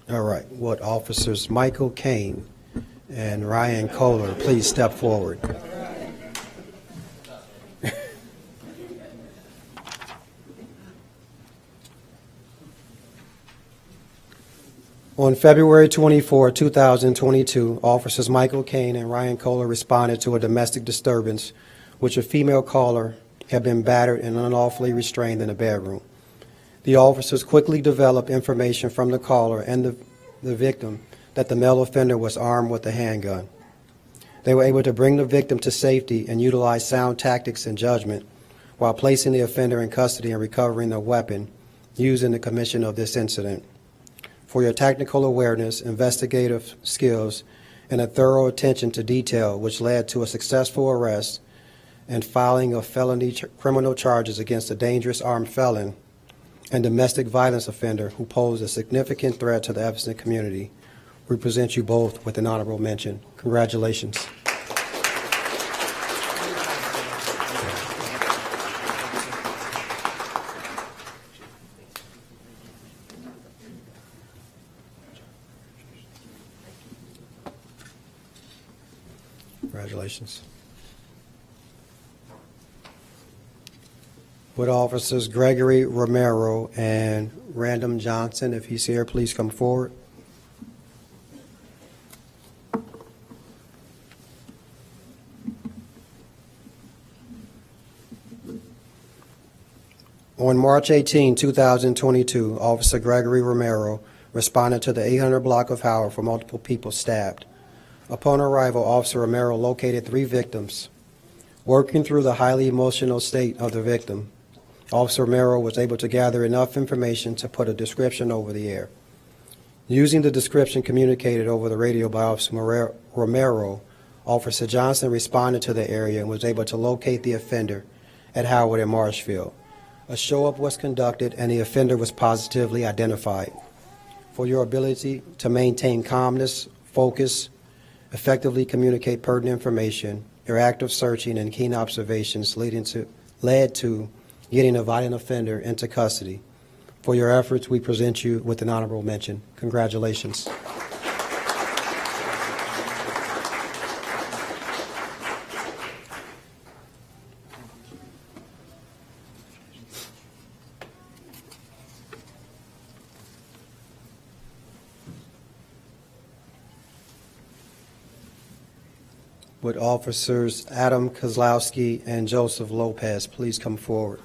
All right, would Officers Michael Kane and Ryan Kohler please step forward? On February 24, 2022, Officers Michael Kane and Ryan Kohler responded to a domestic disturbance which a female caller had been battered and unlawfully restrained in a bedroom. The officers quickly developed information from the caller and the victim that the male offender was armed with a handgun. They were able to bring the victim to safety and utilize sound tactics and judgment while placing the offender in custody and recovering the weapon used in the commission of this incident. For your technical awareness, investigative skills, and a thorough attention to detail, which led to a successful arrest and filing of felony criminal charges against a dangerous armed felon and domestic violence offender who posed a significant threat to the Evanston community. We present you both with an honorable mention. Congratulations. Congratulations. Would Officers Gregory Romero and Random Johnson, if he's here, please come forward. On March 18, 2022, Officer Gregory Romero responded to the 800 block of Howard for multiple people stabbed. Upon arrival, Officer Romero located 3 victims. Working through the highly emotional state of the victim, Officer Romero was able to gather enough information to put a description over the air. Using the description communicated over the radio by Officer Romero, Officer Johnson responded to the area and was able to locate the offender at Howard and Marshfield. A show-up was conducted and the offender was positively identified. For your ability to maintain calmness, focus, effectively communicate pertinent information, your active searching and keen observations led to getting a violent offender into custody. For your efforts, we present you with an honorable mention. Congratulations. Would Officers Adam Kozlowski and Joseph Lopez please come forward?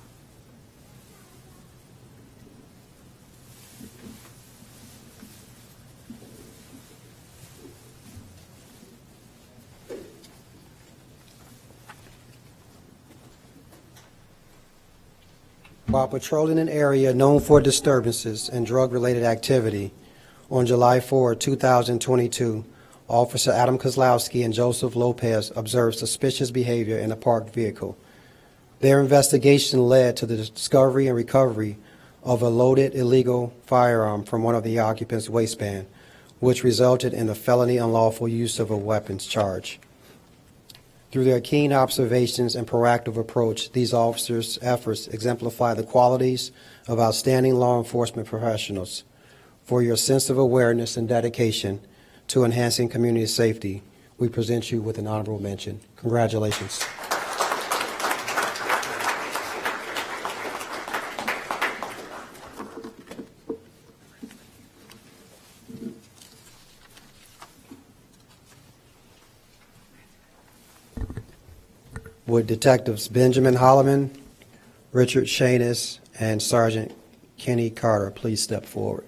While patrolling an area known for disturbances and drug-related activity, on July 4, 2022, Officer Adam Kozlowski and Joseph Lopez observed suspicious behavior in a parked vehicle. Their investigation led to the discovery and recovery of a loaded illegal firearm from one of the occupants' waistband, which resulted in a felony unlawful use of a weapons charge. Through their keen observations and proactive approach, these officers' efforts exemplify the qualities of outstanding law enforcement professionals. For your sense of awareness and dedication to enhancing community safety, we present you with an honorable mention. Congratulations. Would Detectives Benjamin Holloman, Richard Shanis, and Sergeant Kenny Carter please step forward?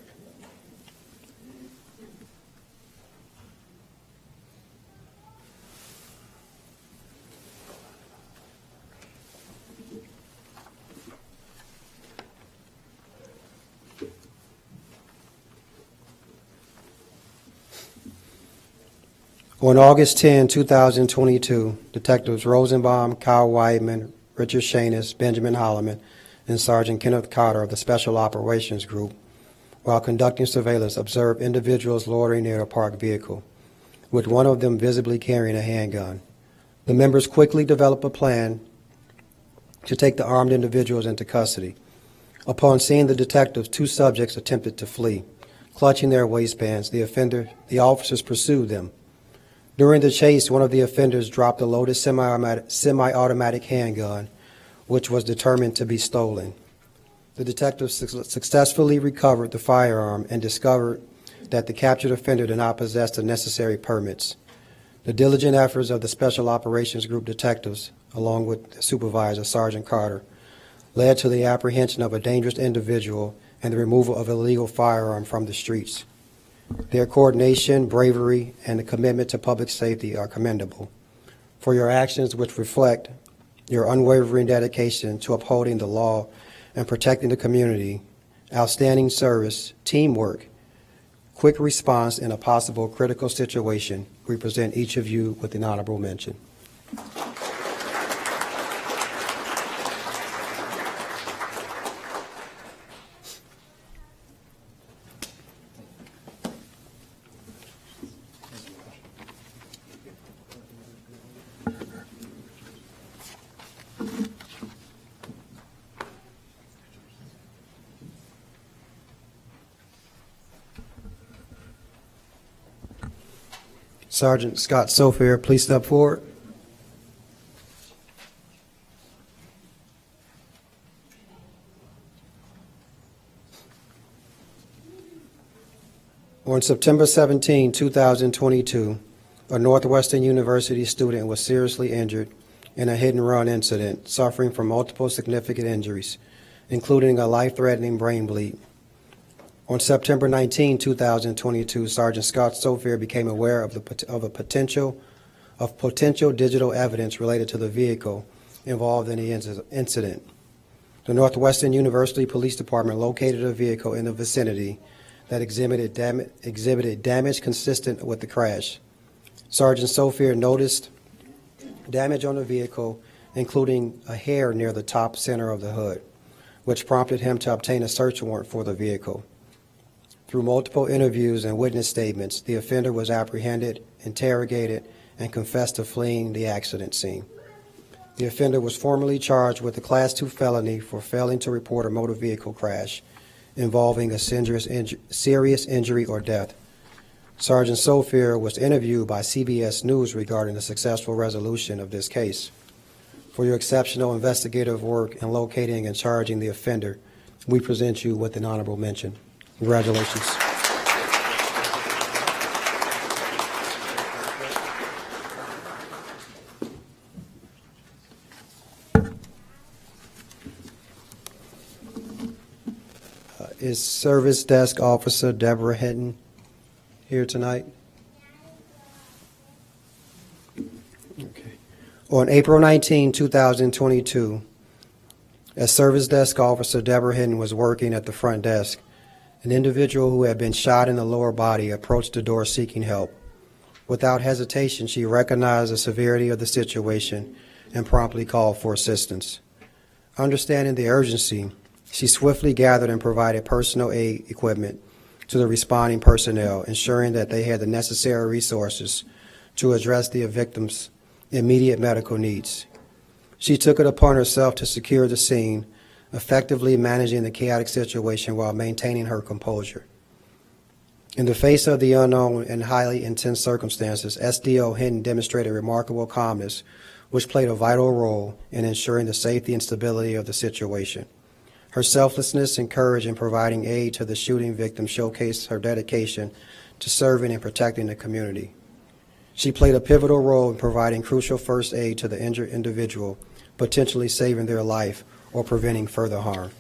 On August 10, 2022, Detectives Rosenbaum, Kyle Weidman, Richard Shanis, Benjamin Holloman, and Sergeant Kenneth Carter of the Special Operations Group, while conducting surveillance, observed individuals loitering near a parked vehicle, with one of them visibly carrying a handgun. The members quickly developed a plan to take the armed individuals into custody. Upon seeing the detectives, two subjects attempted to flee. Clutching their waistbands, the officers pursued them. During the chase, one of the offenders dropped a loaded semi-automatic handgun, which was determined to be stolen. The detectives successfully recovered the firearm and discovered that the captured offender did not possess the necessary permits. The diligent efforts of the Special Operations Group detectives, along with the supervisor, Sergeant Carter, led to the apprehension of a dangerous individual and the removal of an illegal firearm from the streets. Their coordination, bravery, and the commitment to public safety are commendable. For your actions, which reflect your unwavering dedication to upholding the law and protecting the community, outstanding service, teamwork, quick response in a possible critical situation, we present each of you with an honorable mention. Sergeant Scott Sofair, please step forward. On September 17, 2022, a Northwestern University student was seriously injured in a hit-and-run incident, suffering from multiple significant injuries, including a life-threatening brain bleed. On September 19, 2022, Sergeant Scott Sofair became aware of potential digital evidence related to the vehicle involved in the incident. The Northwestern University Police Department located a vehicle in the vicinity that exhibited damage consistent with the crash. Sergeant Sofair noticed damage on the vehicle, including a hair near the top center of the hood, which prompted him to obtain a search warrant for the vehicle. Through multiple interviews and witness statements, the offender was apprehended, interrogated, and confessed to fleeing the accident scene. The offender was formally charged with a Class 2 felony for failing to report a motor vehicle crash involving a serious injury or death. Sergeant Sophia was interviewed by CBS News regarding the successful resolution of this case. For your exceptional investigative work in locating and charging the offender, we present you with an honorable mention. Congratulations. Is Service Desk Officer Deborah Hinton here tonight? Okay. On April 19, 2022, as Service Desk Officer Deborah Hinton was working at the front desk, an individual who had been shot in the lower body approached the door seeking help. Without hesitation, she recognized the severity of the situation and promptly called for assistance. Understanding the urgency, she swiftly gathered and provided personal aid equipment to the responding personnel, ensuring that they had the necessary resources to address the victim's immediate medical needs. She took it upon herself to secure the scene, effectively managing the chaotic situation while maintaining her composure. In the face of the unknown and highly intense circumstances, SDO Hinton demonstrated remarkable calmness, which played a vital role in ensuring the safety and stability of the situation. Her selflessness and courage in providing aid to the shooting victim showcased her dedication to serving and protecting the community. She played a pivotal role in providing crucial first aid to the injured individual, potentially saving their life or preventing further harm.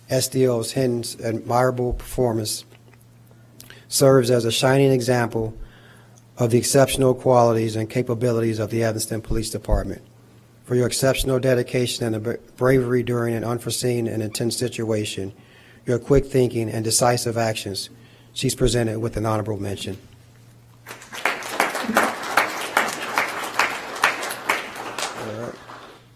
SDO Hinton's admirable performance serves as a shining example of the exceptional qualities and capabilities of the Evanston Police Department. For your exceptional dedication and bravery during an unforeseen and intense situation, your quick thinking and decisive actions, she's presented with an honorable mention.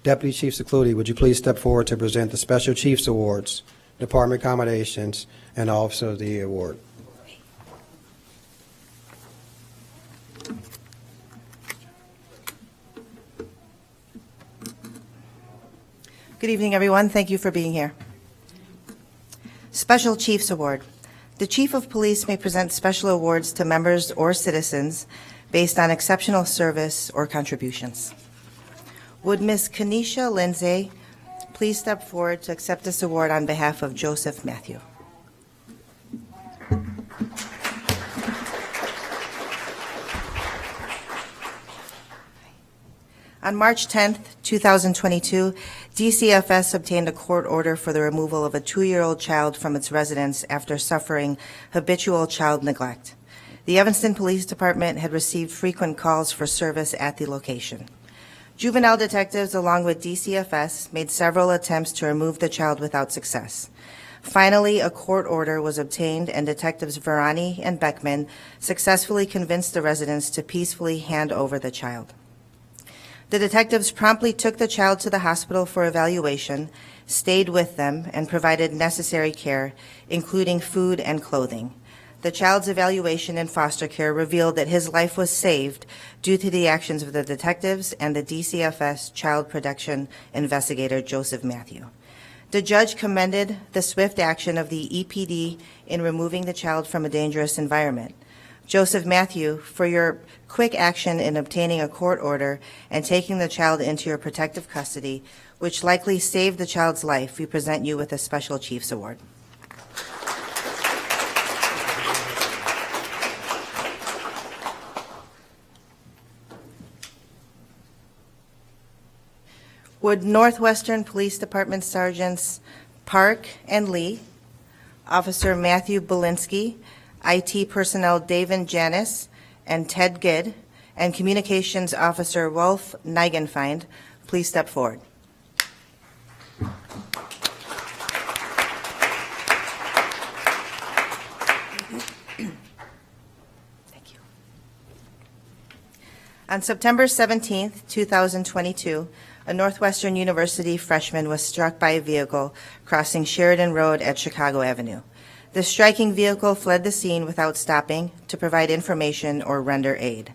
Deputy Chief Secludi, would you please step forward to present the Special Chiefs Awards, Department Accommodations, and Officer of the Year Award. Good evening, everyone. Thank you for being here. Special Chiefs Award. The Chief of Police may present special awards to members or citizens based on exceptional service or contributions. Would Ms. Kanisha Lindsay please step forward to accept this award on behalf of Joseph Matthew? On March 10th, 2022, DCFS obtained a court order for the removal of a 2-year-old child from its residence after suffering habitual child neglect. The Evanston Police Department had received frequent calls for service at the location. Juvenile detectives, along with DCFS, made several attempts to remove the child without success. Finally, a court order was obtained, and Detectives Verani and Beckman successfully convinced the residents to peacefully hand over the child. The detectives promptly took the child to the hospital for evaluation, stayed with them, and provided necessary care, including food and clothing. The child's evaluation in foster care revealed that his life was saved due to the actions of the detectives and the DCFS child protection investigator, Joseph Matthew. The judge commended the swift action of the EPD in removing the child from a dangerous environment. Joseph Matthew, for your quick action in obtaining a court order and taking the child into your protective custody, which likely saved the child's life, we present you with a Special Chiefs Award. Would Northwestern Police Department Sergeants Park and Lee, Officer Matthew Belinsky, IT personnel David Janis and Ted Gidd, and Communications Officer Wolf Nigenfeind please step forward. Thank you. On September 17th, 2022, a Northwestern University freshman was struck by a vehicle crossing Sheridan Road at Chicago Avenue. The striking vehicle fled the scene without stopping to provide information or render aid.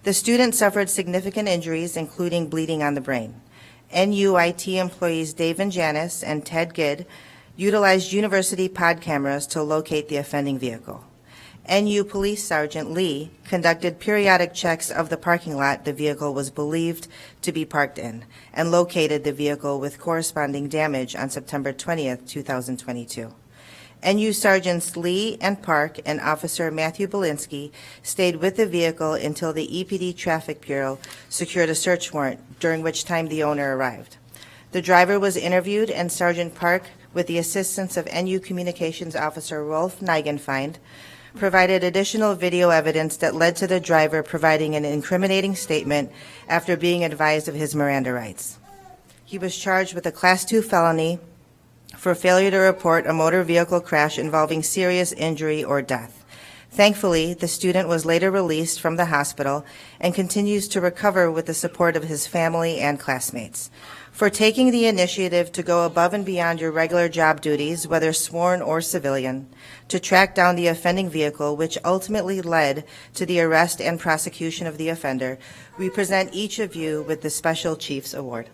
The student suffered significant injuries, including bleeding on the brain. NUIT employees Dave and Janice and Ted Gidd utilized university pod cameras to locate the offending vehicle. NU Police Sergeant Lee conducted periodic checks of the parking lot the vehicle was believed to be parked in and located the vehicle with corresponding damage on September 20th, 2022. NU Sergeants Lee and Park and Officer Matthew Belinsky stayed with the vehicle until the EPD Traffic Bureau secured a search warrant, during which time the owner arrived. The driver was interviewed, and Sergeant Park, with the assistance of NU Communications Officer Rolf Nigenfeind, provided additional video evidence that led to the driver providing an incriminating statement after being advised of his Miranda rights. He was charged with a Class 2 felony for failure to report a motor vehicle crash involving serious injury or death. Thankfully, the student was later released from the hospital and continues to recover with the support of his family and classmates. For taking the initiative to go above and beyond your regular job duties, whether sworn or civilian, to track down the offending vehicle, which ultimately led to the arrest and prosecution of the offender, we present each of you with the Special Chiefs Award.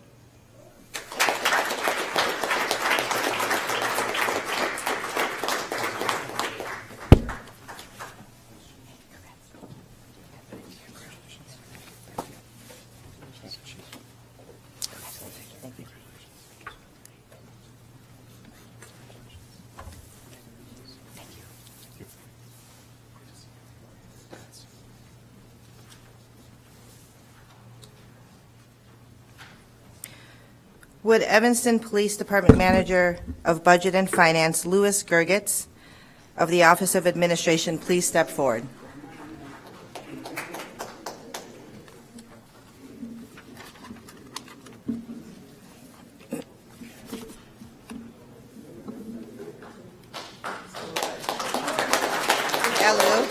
Would Evanston Police Department Manager of Budget and Finance, Louis Gergitz, of the Office of Administration, please step forward? Hello.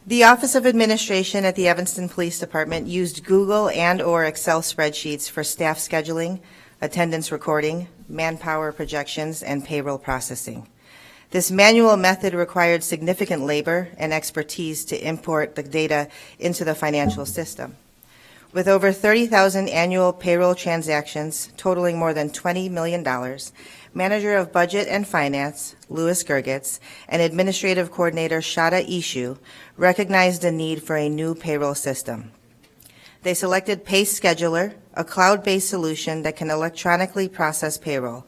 The Office of Administration at the Evanston Police Department used Google and/or Excel spreadsheets for staff scheduling, attendance recording, manpower projections, and payroll processing. This manual method required significant labor and expertise to import the data into the financial system. With over 30,000 annual payroll transactions totaling more than $20 million, Manager of Budget and Finance, Louis Gergitz, and Administrative Coordinator Shada Ishu recognized the need for a new payroll system. They selected Pace Scheduler, a cloud-based solution that can electronically process payroll.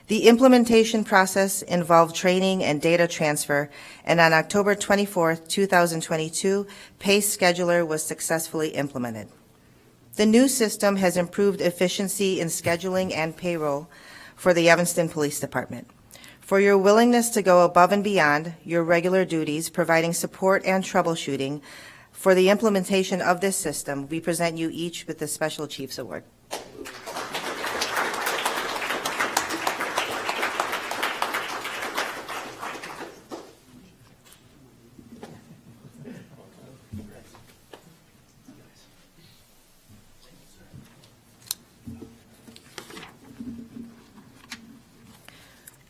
The implementation process involved training and data transfer, and on October 24, 2022, Pace Scheduler was successfully implemented. The new system has improved efficiency in scheduling and payroll for the Evanston Police Department. For your willingness to go above and beyond your regular duties, providing support and troubleshooting for the implementation of this system, we present you each with the Special Chiefs Award.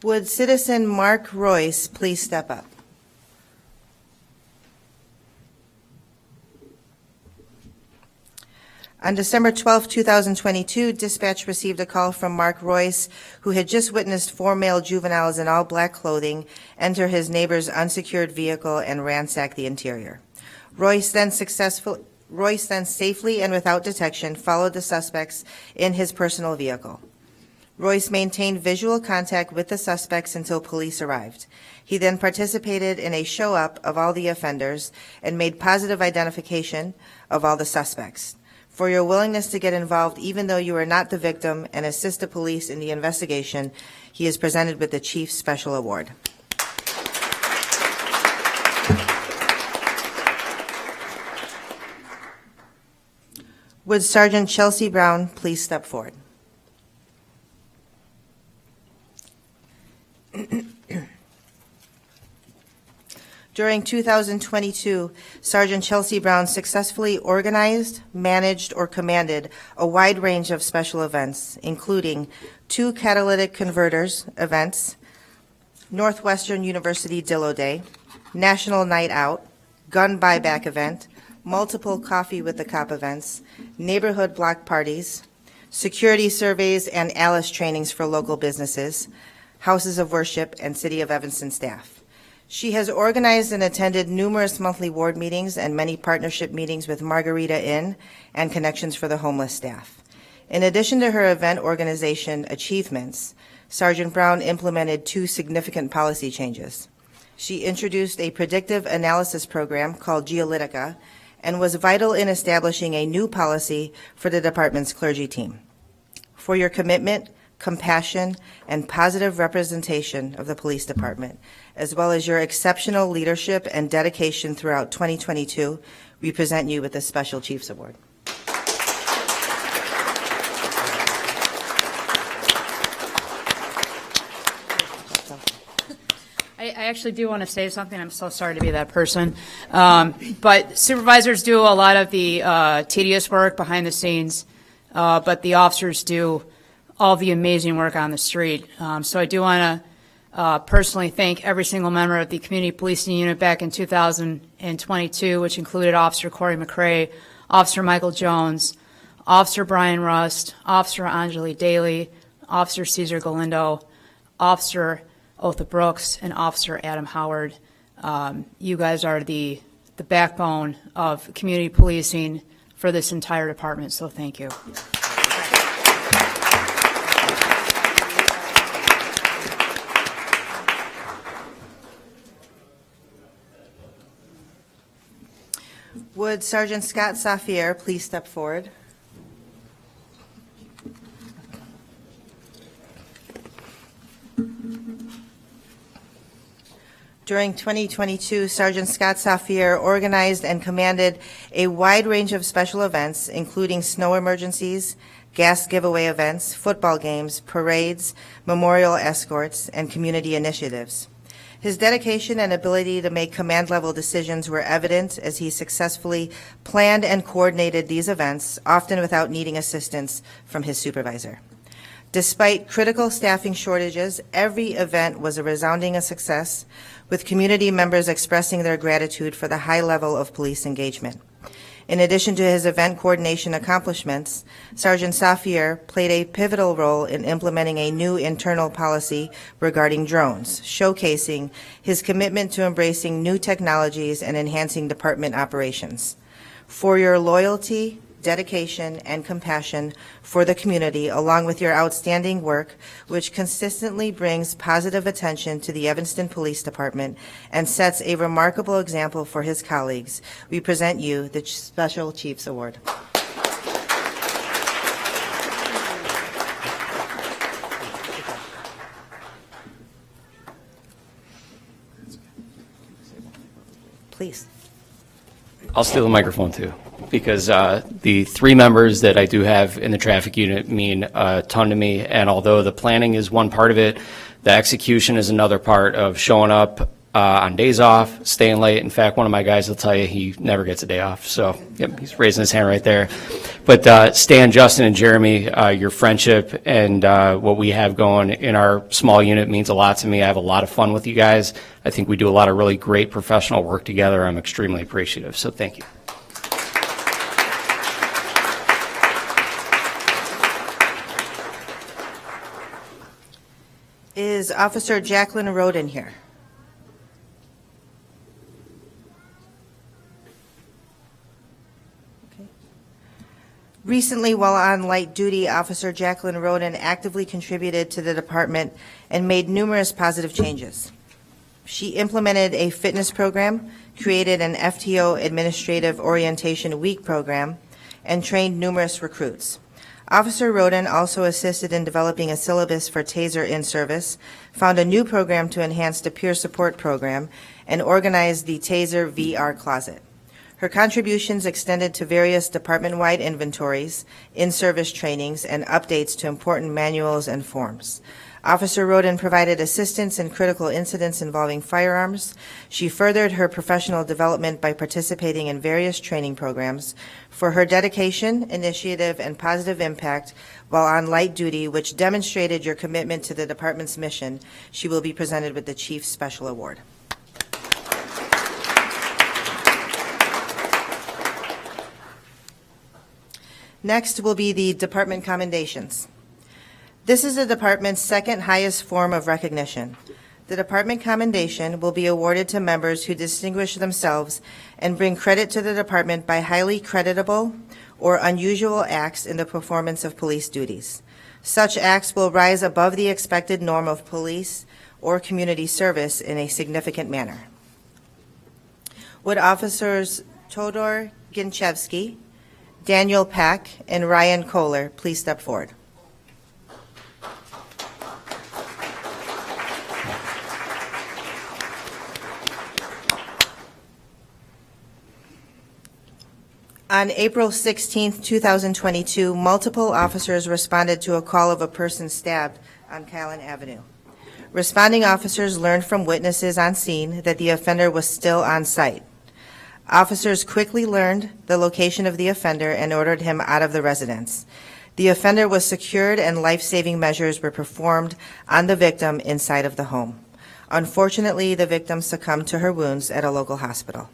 Would citizen Mark Royce please step up? On December 12, 2022, dispatch received a call from Mark Royce, who had just witnessed 4 male juveniles in all black clothing enter his neighbor's unsecured vehicle and ransack the interior. Royce then safely and without detection followed the suspects in his personal vehicle. Royce maintained visual contact with the suspects until police arrived. He then participated in a show-up of all the offenders and made positive identification of all the suspects. For your willingness to get involved even though you are not the victim and assist the police in the investigation, he is presented with the Chief's Special Award. Would Sergeant Chelsea Brown please step forward? During 2022, Sergeant Chelsea Brown successfully organized, managed, or commanded a wide range of special events, including 2 catalytic converters events, Northwestern University Dillo Day, National Night Out, gun buyback event, multiple Coffee with the Cop events, neighborhood block parties, security surveys and ALICE trainings for local businesses, houses of worship, and City of Evanston staff. She has organized and attended numerous monthly ward meetings and many partnership meetings with Margarita Inn and Connections for the Homeless staff. In addition to her event organization achievements, Sergeant Brown implemented 2 significant policy changes. She introduced a predictive analysis program called Geolytica and was vital in establishing a new policy for the department's clergy team. For your commitment, compassion, and positive representation of the police department, as well as your exceptional leadership and dedication throughout 2022, we present you with the Special Chiefs Award. I actually do want to say something. I'm so sorry to be that person. But supervisors do a lot of the tedious work behind the scenes, but the officers do all the amazing work on the street. So I do want to personally thank every single member of the community policing unit back in 2022, which included Officer Corey McCrae, Officer Michael Jones, Officer Brian Rust, Officer Anjali Daly, Officer Cesar Galindo, Officer Otha Brooks, and Officer Adam Howard. You guys are the backbone of community policing for this entire department, so thank you. Would Sergeant Scott Safier please step forward? During 2022, Sergeant Scott Safier organized and commanded a wide range of special events, including snow emergencies, gas giveaway events, football games, parades, memorial escorts, and community initiatives. His dedication and ability to make command-level decisions were evident as he successfully planned and coordinated these events, often without needing assistance from his supervisor. Despite critical staffing shortages, every event was a resounding success, with community members expressing their gratitude for the high level of police engagement. In addition to his event coordination accomplishments, Sergeant Safier played a pivotal role in implementing a new internal policy regarding drones, showcasing his commitment to embracing new technologies and enhancing department operations. For your loyalty, dedication, and compassion for the community, along with your outstanding work, which consistently brings positive attention to the Evanston Police Department and sets a remarkable example for his colleagues, we present you the Special Chiefs Award. Please. I'll steal the microphone too, because the 3 members that I do have in the traffic unit mean a ton to me, and although the planning is one part of it, the execution is another part of showing up on days off, staying late. In fact, one of my guys will tell you he never gets a day off, so yep, he's raising his hand right there. But Stan, Justin, and Jeremy, your friendship and what we have going in our small unit means a lot to me. I have a lot of fun with you guys. I think we do a lot of really great professional work together. I'm extremely appreciative, so thank you. Is Officer Jacqueline Roden here? Okay. Recently, while on light duty, Officer Jacqueline Roden actively contributed to the department and made numerous positive changes. She implemented a fitness program, created an FTO Administrative Orientation Week program, and trained numerous recruits. Officer Roden also assisted in developing a syllabus for TASER in-service, found a new program to enhance the peer support program, and organized the TASER VR Closet. Her contributions extended to various department-wide inventories, in-service trainings, and updates to important manuals and forms. Officer Roden provided assistance in critical incidents involving firearms. She furthered her professional development by participating in various training programs. For her dedication, initiative, and positive impact while on light duty, which demonstrated your commitment to the department's mission, she will be presented with the Chief's Special Award. Next will be the department commendations. This is the department's second highest form of recognition. The department commendation will be awarded to members who distinguish themselves and bring credit to the department by highly creditable or unusual acts in the performance of police duties. Such acts will rise above the expected norm of police or community service in a significant manner. Would Officers Todor Ginchevsky, Daniel Pack, and Ryan Kohler please step forward? On April 16, 2022, multiple officers responded to a call of a person stabbed on Kylan Avenue. Responding officers learned from witnesses on scene that the offender was still on site. Officers quickly learned the location of the offender and ordered him out of the residence. The offender was secured and life-saving measures were performed on the victim inside of the home. Unfortunately, the victim succumbed to her wounds at a local hospital.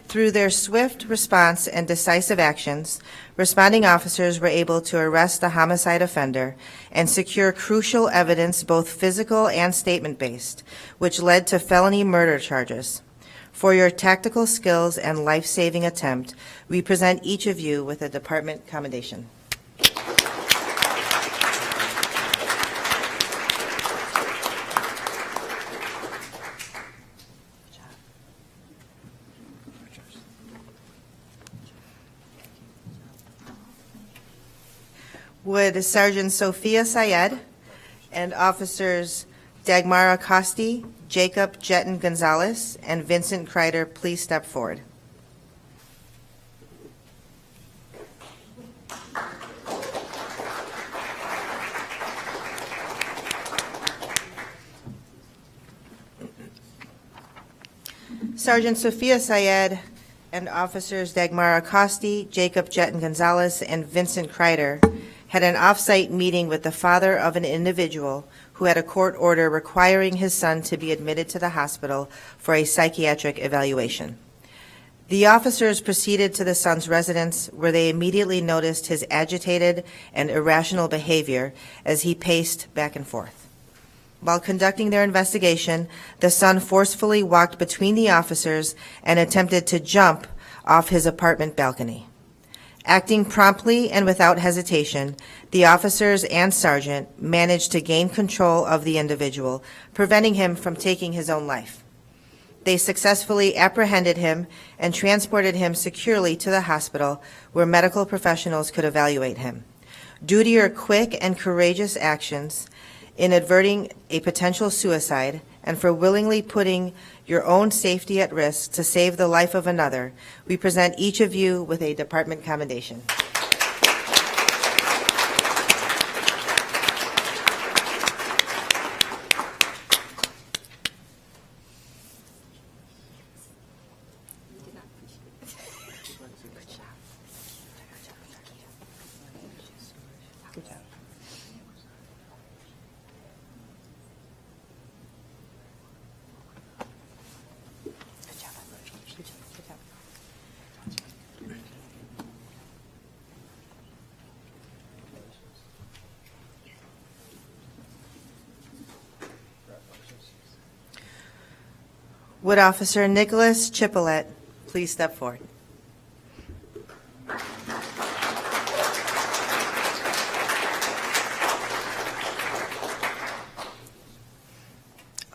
Through their swift response and decisive actions, responding officers were able to arrest the homicide offender and secure crucial evidence, both physical and statement-based, which led to felony murder charges. For your tactical skills and life-saving attempt, we present each of you with a department commendation. Would Sergeant Sophia Syed and Officers Dagmara Costi, Jacob Jetton Gonzalez, and Vincent Kreider please step forward? Sergeant Sophia Syed and Officers Dagmara Costi, Jacob Jetton Gonzalez, and Vincent Kreider had an off-site meeting with the father of an individual who had a court order requiring his son to be admitted to the hospital for a psychiatric evaluation. The officers proceeded to the son's residence, where they immediately noticed his agitated and irrational behavior as he paced back and forth. While conducting their investigation, the son forcefully walked between the officers and attempted to jump off his apartment balcony. Acting promptly and without hesitation, the officers and sergeant managed to gain control of the individual, preventing him from taking his own life. They successfully apprehended him and transported him securely to the hospital, where medical professionals could evaluate him. Due to your quick and courageous actions in averting a potential suicide and for willingly putting your own safety at risk to save the life of another, we present each of you with a department commendation. Would Officer Nicholas Chipolet please step forward?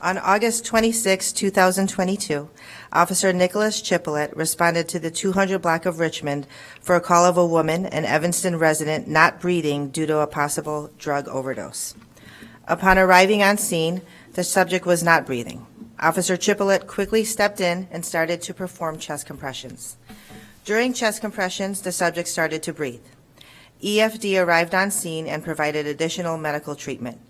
On August 26, 2022, Officer Nicholas Chipolet responded to the 200 block of Richmond for a call of a woman, an Evanston resident, not breathing due to a possible drug overdose. Upon arriving on scene, the subject was not breathing. Officer Chipolet quickly stepped in and started to perform chest compressions. During chest compressions, the subject started to breathe. EFD arrived on scene and provided additional medical treatment.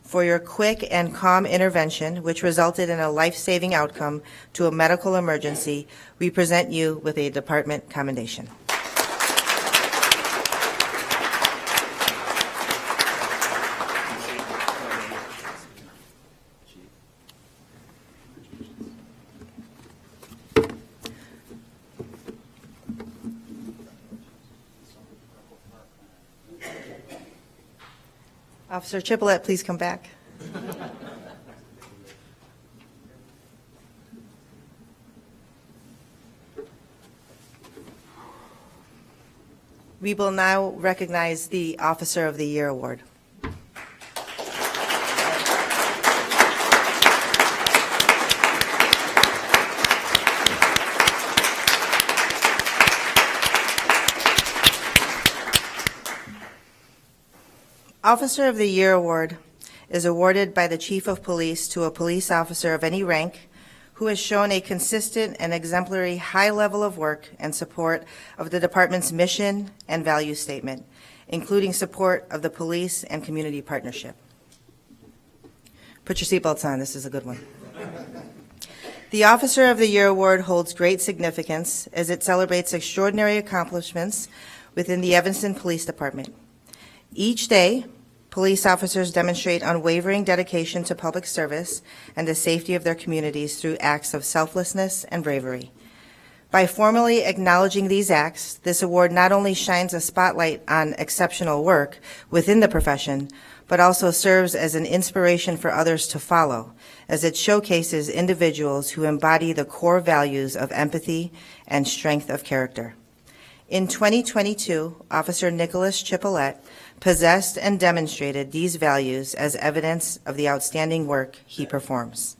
for your quick and calm intervention, which resulted in a life-saving outcome to a medical emergency. We present you with a department commendation. Officer Chipolet, please come back. We will now recognize the Officer of the Year Award. Officer of the Year Award is awarded by the Chief of Police to a police officer of any rank who has shown a consistent and exemplary high level of work and support of the department's mission and value statement, including support of the police and community partnership. Put your seatbelts on, this is a good one. The Officer of the Year Award holds great significance as it celebrates extraordinary accomplishments within the Evanston Police Department. Each day, police officers demonstrate unwavering dedication to public service and the safety of their communities through acts of selflessness and bravery. By formally acknowledging these acts, this award not only shines a spotlight on exceptional work within the profession, but also serves as an inspiration for others to follow, as it showcases individuals who embody the core values of empathy and strength of character. In 2022, Officer Nicholas Chipolet possessed and demonstrated these values as evidence of the outstanding work he performs.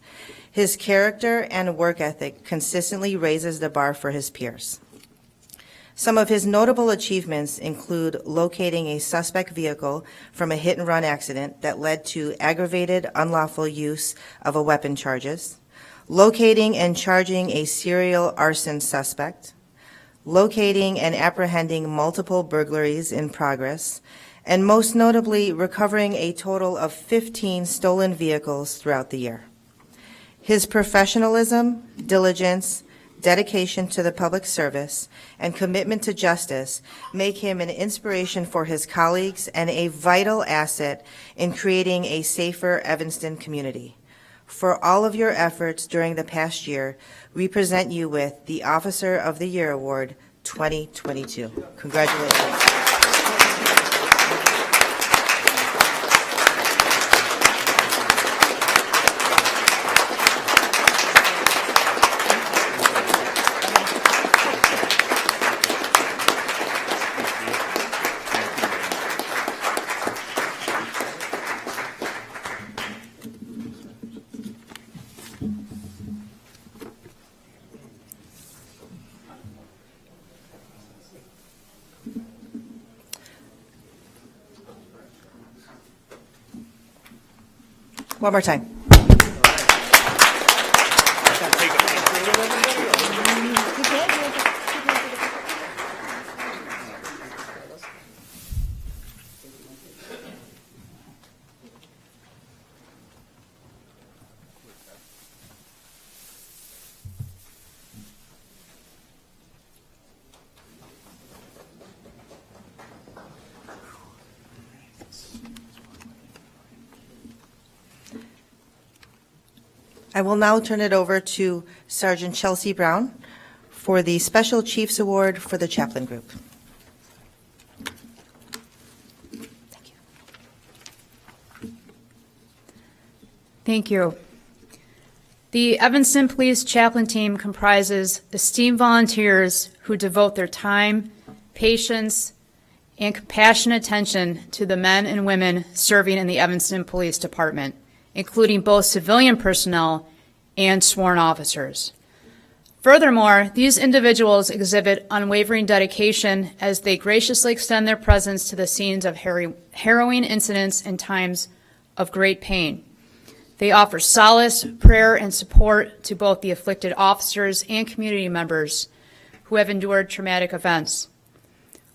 His character and work ethic consistently raises the bar for his peers. Some of his notable achievements include locating a suspect vehicle from a hit-and-run accident that led to aggravated unlawful use of a weapon charges, locating and charging a serial arson suspect, locating and apprehending multiple burglaries in progress, and most notably recovering a total of 15 stolen vehicles throughout the year. His professionalism, diligence, dedication to the public service, and commitment to justice make him an inspiration for his colleagues and a vital asset in creating a safer Evanston community. For all of your efforts during the past year, we present you with the Officer of the Year Award 2022. Congratulations. One more time. I will now turn it over to Sergeant Chelsea Brown for the Special Chiefs Award for the Chaplain Group. Thank you. Thank you. The Evanston Police Chaplain Team comprises esteemed volunteers who devote their time, patience, and compassionate attention to the men and women serving in the Evanston Police Department, including both civilian personnel and sworn officers. Furthermore, these individuals exhibit unwavering dedication as they graciously extend their presence to the scenes of harrowing incidents and times of great pain. They offer solace, prayer, and support to both the afflicted officers and community members who have endured traumatic events.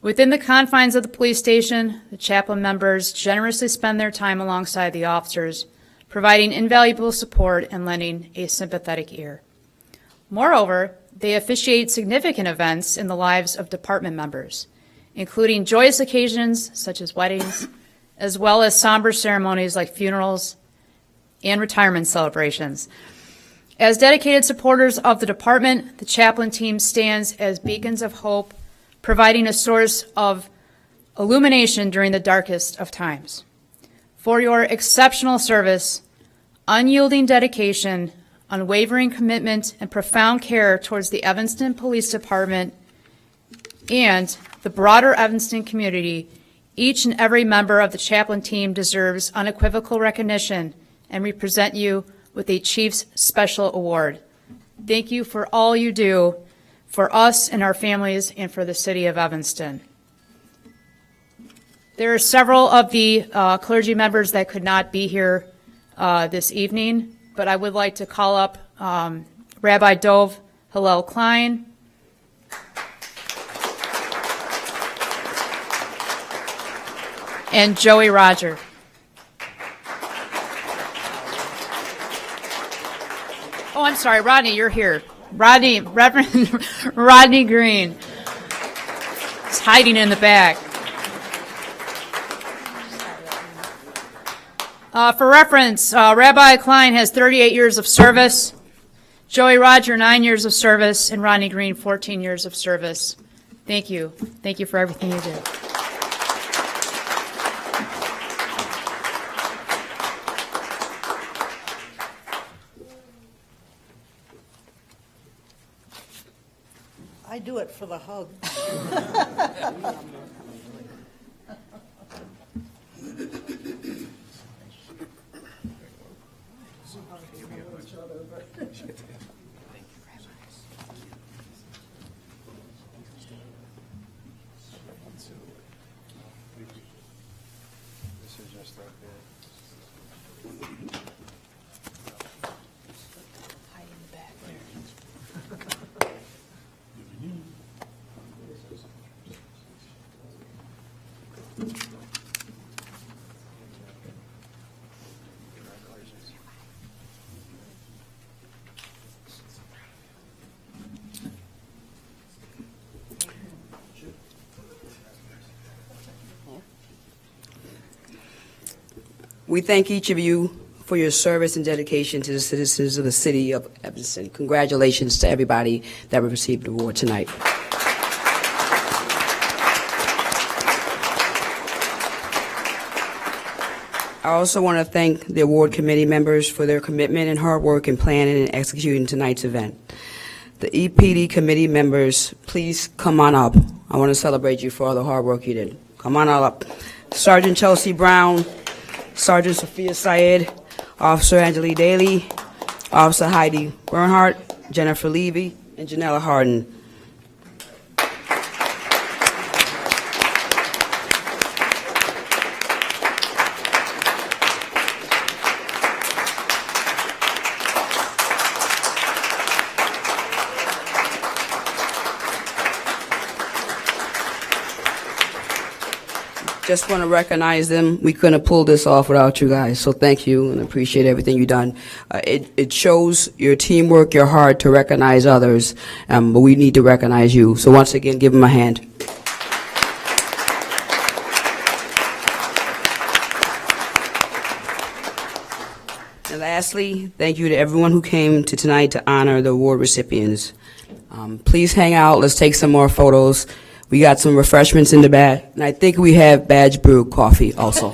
Within the confines of the police station, the chaplain members generously spend their time alongside the officers, providing invaluable support and lending a sympathetic ear. Moreover, they officiate significant events in the lives of department members, including joyous occasions such as weddings, as well as somber ceremonies like funerals and retirement celebrations. As dedicated supporters of the department, the chaplain team stands as beacons of hope, providing a source of illumination during the darkest of times. For your exceptional service, unyielding dedication, unwavering commitment, and profound care towards the Evanston Police Department and the broader Evanston community, each and every member of the chaplain team deserves unequivocal recognition, and we present you with a Chief's Special Award. Thank you for all you do for us and our families and for the city of Evanston. There are several of the clergy members that could not be here this evening, but I would like to call up Rabbi Dov Hillel Klein, and Joey Roger. Oh, I'm sorry, Rodney, you're here. Reverend Rodney Green. He's hiding in the back. For reference, Rabbi Klein has 38 years of service, Joey Roger 9 years of service, and Rodney Green 14 years of service. Thank you. Thank you for everything you do. I do it for the hug. We thank each of you for your service and dedication to the citizens of the city of Evanston. Congratulations to everybody that received the award tonight. I also want to thank the award committee members for their commitment and hard work in planning and executing tonight's event. The EPD committee members, please come on up. I want to celebrate you for all the hard work you did. Come on all up. Sergeant Chelsea Brown, Sergeant Sophia Syed, Officer Angelique Daly, Officer Heidi Bernhardt, Jennifer Levy, and Janella Harden. Just want to recognize them. We couldn't have pulled this off without you guys, so thank you and appreciate everything you've done. It shows your teamwork, your heart to recognize others, but we need to recognize you. So once again, give them a hand. And lastly, thank you to everyone who came to tonight to honor the award recipients. Please hang out. Let's take some more photos. We got some refreshments in the back, and I think we have badge brew coffee also.